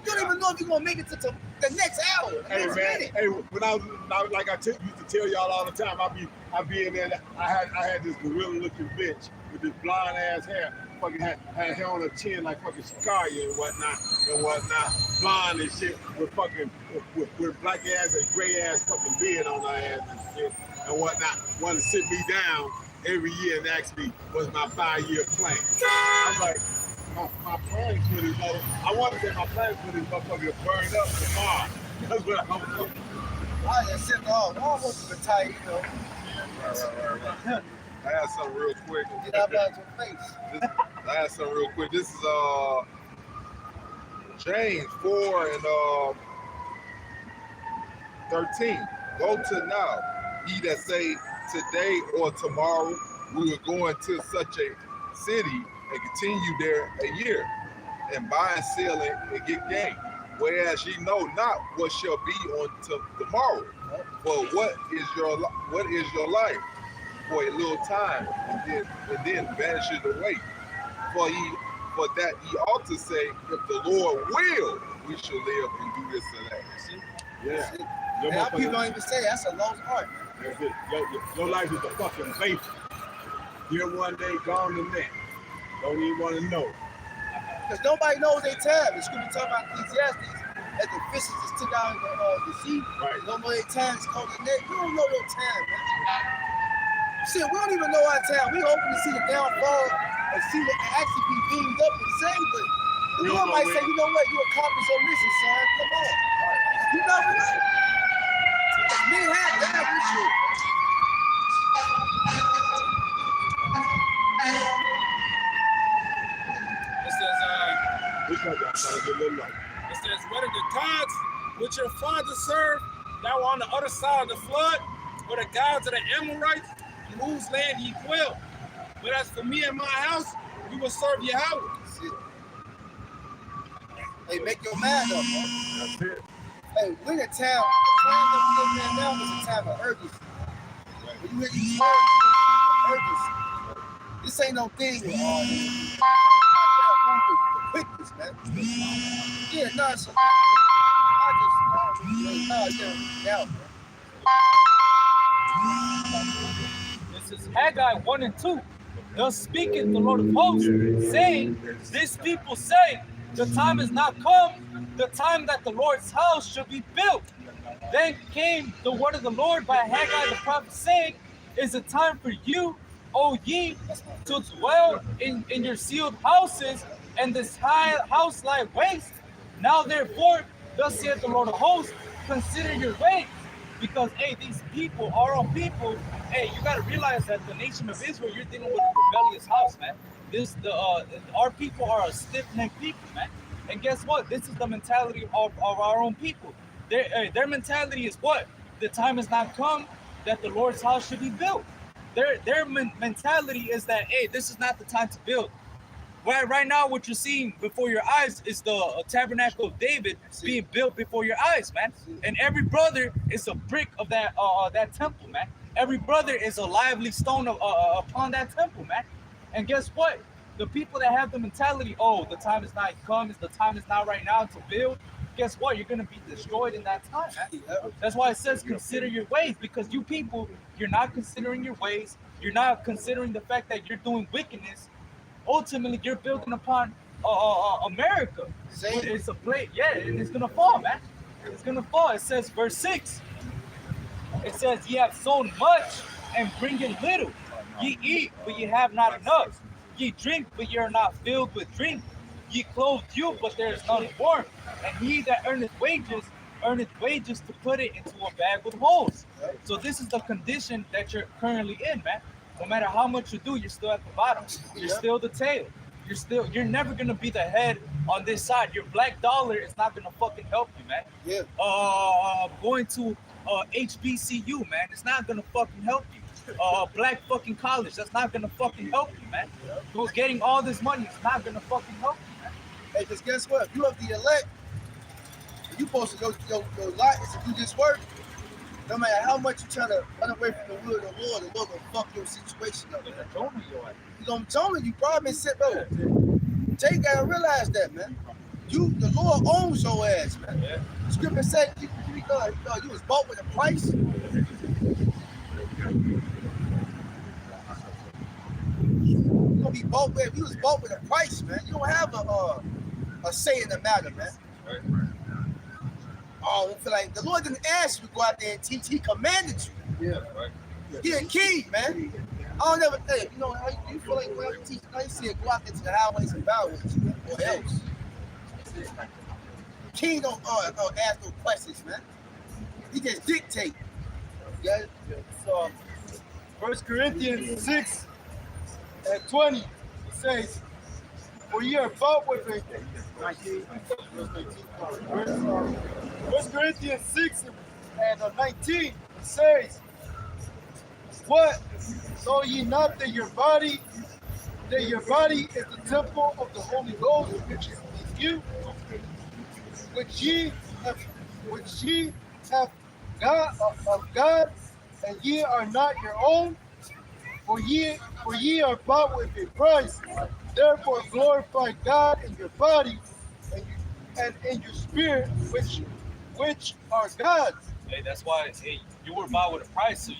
You don't even know if you're going to make it to the next hour, the Hey next man, minute. hey, when I was like I used to tell y'all all the time, I be in there. I had this gorilla looking bitch with this blonde ass hair, fucking had hair on her chin like fucking Shikaria and whatnot, blonde and shit with fucking with black ass and gray ass fucking beard on her ass and shit and whatnot. Wanted to sit me down every year and ask me what's my 5-year plan. I'm like. My plans for this motherfucker. I want to say my plans for this motherfucker to burn up tomorrow. That's what I'm doing. I just said, no, I want to retire, you know. Right. I had something real quick. Get out of your face. I had something real quick. This is James 4 and 13. Go to now. He that say today or tomorrow we will go into such a city and continue there a year, and buy and sell it and get gain. Whereas ye know not what shall be on tomorrow. For what is your life? For a little time, and then vanishes away. For that ye ought to say, if the Lord will, we shall live and do this and that. Yeah. Now people don't even say that's a lost art, man. That's it. Your life is a fucking vapor. Here one day, gone the next. Don't even want to know. Because nobody knows their time. The scripture talking about Ecclesiastes, as the fishes just took out the sea. Right. They don't know their time. It's called the net. You don't know your time, man. Shit, we don't even know our time. We hoping to see the downfall and see what can actually be beamed up and saved. But the Lord might say, you know what? You accomplished your mission, son. Come on. You never know. Many have died with you. It says, whether the gods which your fathers served that were on the other side of the flood, or the gods of the Amorites, in whose land ye dwell. But as for me and my house, we will serve Yahweh. Hey, make your mind up, man. That's it. Hey, we're in a town. The time that we live in now is a time of urgency. When you hear these words, urgency. This ain't no thing with all this. Quickness, man. Yeah, no, so This is Haggai 1 and 2. Thus speaketh the Lord of hosts, saying, this people say, the time is not come, the time that the Lord's house should be built. Then came the word of the Lord by Haggai the prophet, saying, is it time for you, O ye, to dwell in your sealed houses, and this high house lie waste? Now therefore, thus saith the Lord of hosts, consider your ways. Because, hey, these people, our own people, hey, you got to realize that the nation of Israel, you're dealing with a rebellious house, man. Our people are a stiff-necked people, man. And guess what? This is the mentality of our own people. Their mentality is what? The time has not come that the Lord's house should be built. Their mentality is that, hey, this is not the time to build. Right now, what you're seeing before your eyes is the tabernacle of David being built before your eyes, man. And every brother is a brick of that temple, man. Every brother is a lively stone upon that temple, man. And guess what? The people that have the mentality, oh, the time is not come, the time is not right now to build. Guess what? You're gonna be destroyed in that time, man. That's why it says consider your ways, because you people, you're not considering your ways. You're not considering the fact that you're doing wickedness. Ultimately, you're building upon America. It's a plate, yeah, it's gonna fall, man. It's gonna fall. It says, verse 6. It says, ye have sown much and bring in little. Ye eat, but ye have not enough. Ye drink, but ye are not filled with drink. He clothed you, but there is none warm. And he that earneth wages to put it into a bag with holes. So this is the condition that you're currently in, man. No matter how much you do, you're still at the bottom. You're still the tail. You're never gonna be the head on this side. Your black dollar is not gonna fucking help you, man. Yeah. Going to HBCU, man, it's not gonna fucking help you. Black fucking college, that's not gonna fucking help you, man. Getting all this money is not gonna fucking help you, man. Hey, because guess what? If you have the elect, you supposed to go lot is if you just work. No matter how much you try to run away from the will of the Lord gonna fuck your situation up, man. He's gonna Jonah you, probably been sit, bro. Jay gotta realize that, man. The Lord owns your ass, man. Yeah. The scripture said you was bought with a price. You gonna be bought with. You was bought with a price, man. You don't have a say in the matter, man. Oh, I feel like the Lord didn't ask you to go out there and teach. He commanded you. Yeah. He a king, man. I don't ever think, you know, how you feel like going out and teach. Now you see it go out into the highways and byways, man, or else. King don't ask no questions, man. He just dictate. Yeah. So, 1 Corinthians 6 and 20 it says, "For ye are bought with a." 1 Corinthians 6 and 19 it says, "What? Know ye not that your body is the temple of the Holy Ghost, which is in you, which ye have God of God, and ye are not your own, for ye are bought with a price. Therefore glorify God in your body and in your spirit, which are God's." Hey, that's why you were bought with a price. So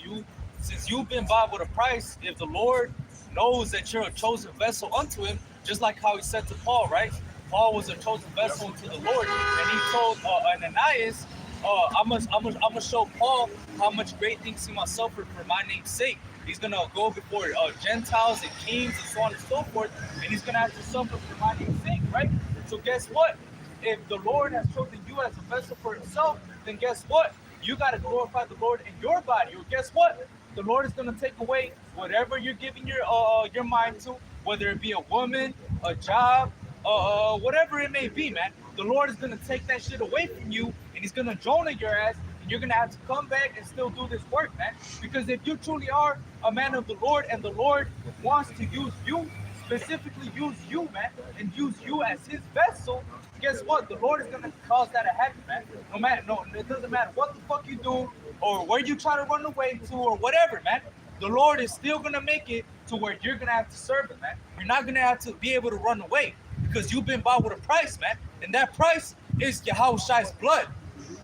since you've been bought with a price, if the Lord knows that you're a chosen vessel unto him, just like how he said to Paul, right? Paul was a chosen vessel unto the Lord, and he told Ananias, I'm gonna show Paul how much great things he must suffer for my name's sake. He's gonna go before Gentiles and kings and so on and so forth, and he's gonna have to suffer for my name's sake, right? So guess what? If the Lord has chosen you as a vessel for himself, then guess what? You gotta glorify the Lord in your body. Or guess what? The Lord is gonna take away whatever you're giving your mind to, whether it be a woman, a job, whatever it may be, man. The Lord is gonna take that shit away from you, and he's gonna Jonah your ass, and you're gonna have to come back and still do this work, man. Because if you truly are a man of the Lord, and the Lord wants to use you, specifically use you, man, and use you as his vessel, guess what? The Lord is gonna cause that to happen, man. It doesn't matter what the fuck you do, or where you try to run away to, or whatever, man. The Lord is still gonna make it to where you're gonna have to serve him, man. You're not gonna have to be able to run away, because you've been bought with a price, man. And that price is Yahushua's blood.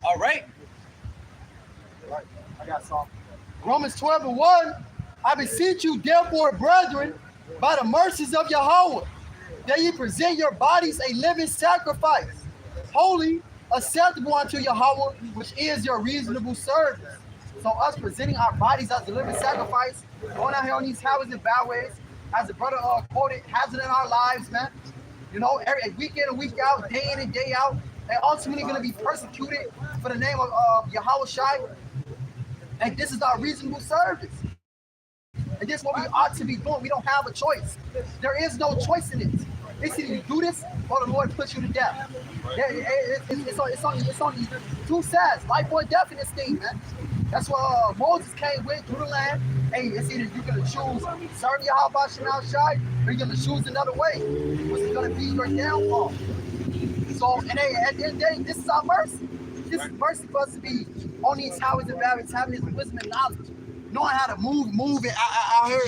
All right? I got something. Romans 12 and 1. I beseech you, therefore, brethren, by the mercies of Yahweh, that ye present your bodies a living sacrifice, holy, acceptable unto Yahweh, which is your reasonable service. So us presenting our bodies as a living sacrifice, going out here on these highways and byways, as the brother quoted, has it in our lives, man. You know, every week in and week out, day in and day out, and ultimately going to be persecuted for the name of Yahushua. And this is our reasonable service. And this is what we ought to be doing. We don't have a choice. There is no choice in it. It's either you do this or the Lord puts you to death. It's on two sides, life or death in this thing, man. That's what Moses came with through the land. Hey, it's either you're going to choose serve Yahushua or you're going to choose another way, which is going to be your downfall. So, and hey, at the end of the day, this is our mercy. This is mercy for us to be on these highways and byways, having this wisdom and knowledge, knowing how to move it out here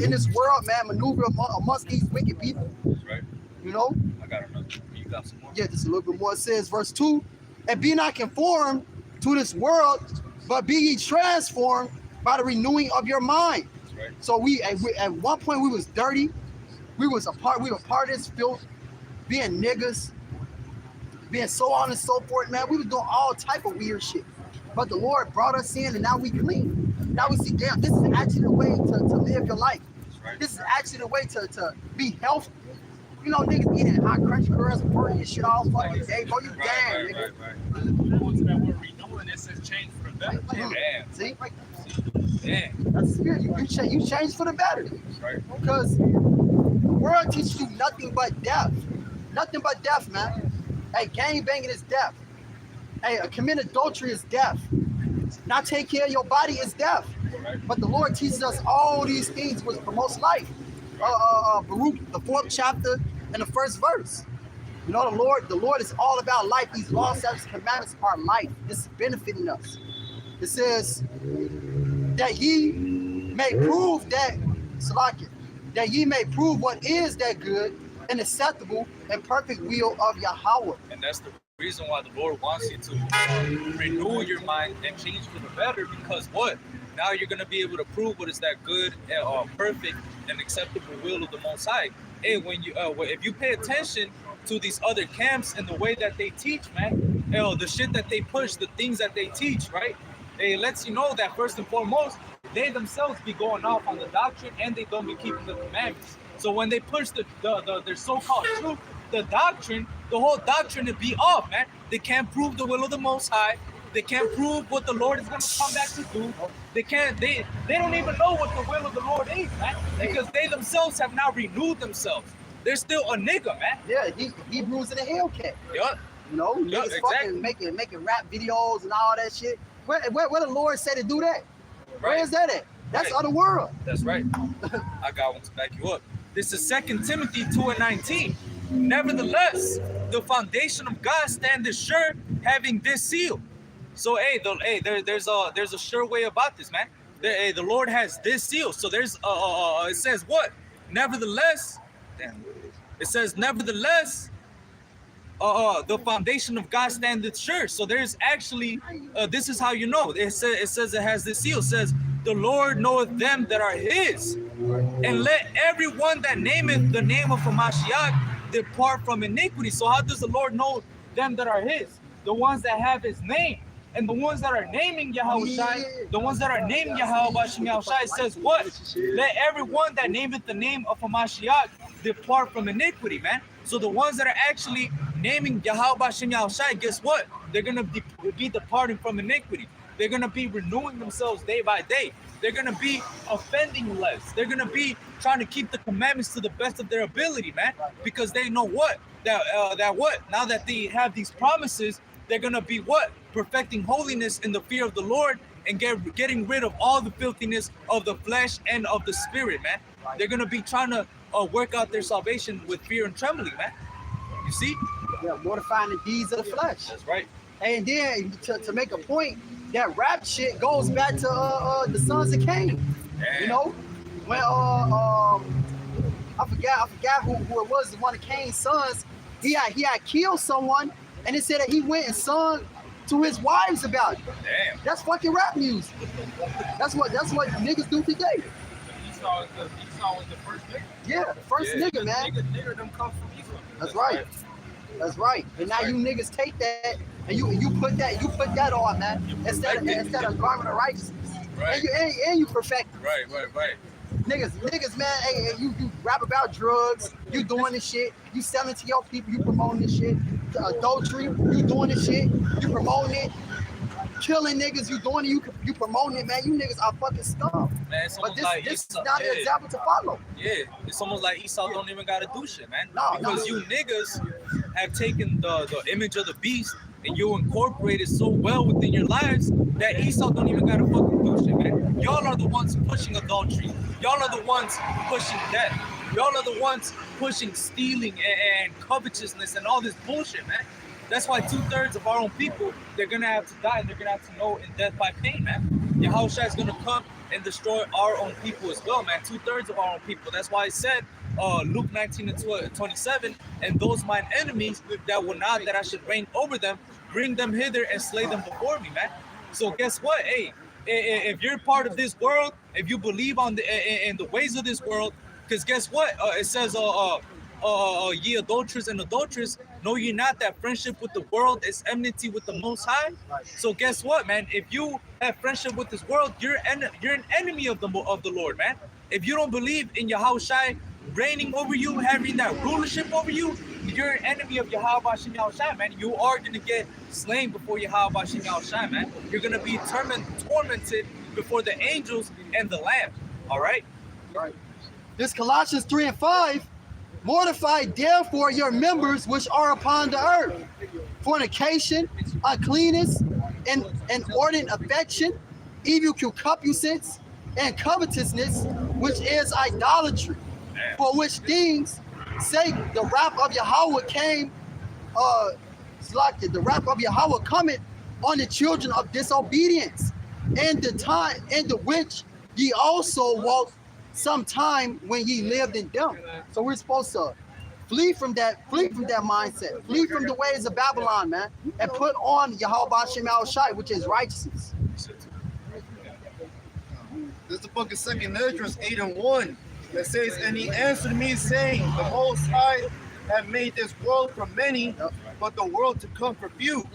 in this world, man, maneuver amongst these wicked people. Right. You know? I got another. You got some more? Yeah, just a little bit more. It says, verse 2, and be not conformed to this world, but be ye transformed by the renewing of your mind. Right. So we at one point we was dirty. We were part of this filth, being niggas, being so on and so forth, man. We was doing all type of weird shit. But the Lord brought us in, and now we clean. Now we see, damn, this is actually the way to live your life. Right. This is actually the way to be healthy. You know, niggas eating hot crunch curls and burning your shit all fucking day, bro. You damn, nigga. Going to that word renewing, it says change for the better. Damn. See? Damn. That's the spirit. You change for the better. Right. Because the world teaches you nothing but death. Nothing but death, man. Hey, gang banging is death. Hey, committing adultery is death. Not take care of your body is death. But the Lord teaches us all these things which promotes life. Baruch, the 4th chapter and the 1st verse. You know, the Lord is all about life. These laws, statutes, commandments are life. This is benefiting us. It says that ye may prove that, Salakia, that ye may prove what is that good and acceptable and perfect will of Yahweh. And that's the reason why the Lord wants you to renew your mind and change for the better, because what? Now you're going to be able to prove what is that good, perfect, and acceptable will of the Most High. Hey, when you, if you pay attention to these other camps and the way that they teach, man, the shit that they push, the things that they teach, right? It lets you know that first and foremost, they themselves be going off on the doctrine and they don't be keeping the commandments. So when they push their so-called truth, the doctrine, the whole doctrine to be off, man. They can't prove the will of the Most High. They can't prove what the Lord is going to come back to do. They don't even know what the will of the Lord is, man, because they themselves have not renewed themselves. They're still a nigga, man. Yeah, Hebrews and a Hellcat. Yup. You know, niggas exactly. fucking making rap videos and all that shit. Where the Lord said to do that? Where is that at? That's other world. That's right. I got one to back you up. This is 2 Timothy 2:19. Nevertheless, the foundation of God standeth sure, having this seal. So, there's a sure way about this, man. The Lord has this seal. So there's it says what? Nevertheless, it says nevertheless, the foundation of God standeth sure. So there's actually, this is how you know. It says it has this seal. It says, the Lord knoweth them that are his. And let everyone that nameth the name of Hamashiach depart from iniquity. So how does the Lord know them that are his? The ones that have his name. And the ones that are naming Yahushai, the ones that are naming Yahweh Bashem Yahushai, says what? Let everyone that nameth the name of Hamashiach depart from iniquity, man. So the ones that are actually naming Yahweh Bashem Yahushai, guess what? They're going to be departing from iniquity. They're going to be renewing themselves day by day. They're going to be offending less. They're going to be trying to keep the commandments to the best of their ability, man. Because they know what? That what? Now that they have these promises, they're going to be what? Perfecting holiness in the fear of the Lord and getting rid of all the filthiness of the flesh and of the spirit, man. They're going to be trying to work out their salvation with fear and trembling, man. You see? Yeah, mortifying the deeds of the flesh. That's right. And then to make a point, that rap shit goes back to the sons of Cain. Damn. You know, when I forgot who it was. One of Cain's sons. He had killed someone, and it said that he went and sung to his wives about it. Damn. That's fucking rap music. That's what niggas do today. Esau was the first nigga. Yeah, the first nigga, man. Nigga them come from Esau. That's right. That's right. And now you niggas take that and you put that on, man. Instead of garment of righteousness. Right. And you perfect. Right. Niggas, man, hey, you rap about drugs, you doing this shit, you selling to your people, you promoting this shit, adultery, you doing this shit, you promoting it, killing niggas, you doing it, you promoting it, man. You niggas are fucking scum. Man, it's But almost like this is Esau. not an example to follow. Yeah, it's almost like Esau don't even gotta do shit, man. No, because you niggas have taken the image of the beast and you incorporate it so well within your lives that Esau don't even gotta fucking do shit, man. Y'all are the ones pushing adultery. Y'all are the ones pushing death. Y'all are the ones pushing stealing and covetousness and all this bullshit, man. That's why 2/3 of our own people, they're gonna have to die and they're gonna have to know in death by pain, man. Yahushua is gonna come and destroy our own people as well, man. 2/3 of our own people. That's why it said, Luke 19:27, and those mine enemies that will not that I should reign over them, bring them hither and slay them before me, man. So guess what? Hey, if you're part of this world, if you believe in the ways of this world, because guess what? It says, ye adulterers and adulteress, know ye not that friendship with the world is enmity with the Most High? So guess what, man? If you have friendship with this world, you're an enemy of the Lord, man. If you don't believe in Yahushai reigning over you, having that rulership over you, you're an enemy of Yahweh Shem Yahushai, man. You are going to get slain before Yahweh Shem Yahushai, man. You're going to be tormented before the angels and the Lamb. All right? Right. This Colossians 3 and 5, mortify therefore your members which are upon the earth, fornication, uncleanness, and inordinate affection, evil concupiscence, and covetousness, which is idolatry. For which things sake the wrath of Yahweh came, the wrath of Yahweh cometh on the children of disobedience, and the time in the which ye also walked sometime when ye lived in them. So we're supposed to flee from that mindset, flee from the ways of Babylon, man, and put on Yahweh Shem Yahushai, which is righteousness. This is the book of 2 Esdras 8 and 1. That says, and he answered me, saying, the Most High have made this world for many, but the world to come for few.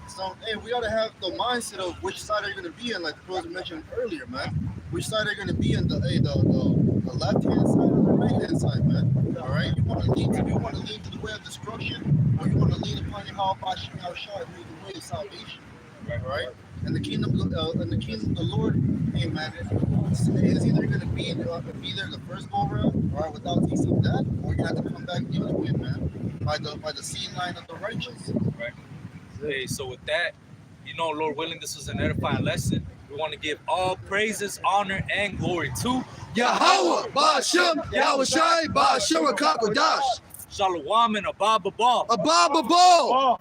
So, hey, we ought to have the mindset of which side are you going to be in, like the brother mentioned earlier, man. Which side are you going to be in, the left-hand side or the right-hand side, man? All right? You want to lead to the way of destruction, or you want to lead upon Yahweh Shem Yahushai, who is the way of salvation. All right? And the kingdom of the Lord, hey, man, it's either going to be there the first go around, all right, without tasting death, or you have to come back the other way, man, by the seed line of the righteous. Right. Hey, so with that, Lord willing, this was an edifying lesson. We want to give all praises, honor, and glory to Yahweh, Ba'ashem, Yahushai, Ba'ashem, Kakodash. Shalom and Abba Baba. Abba Baba.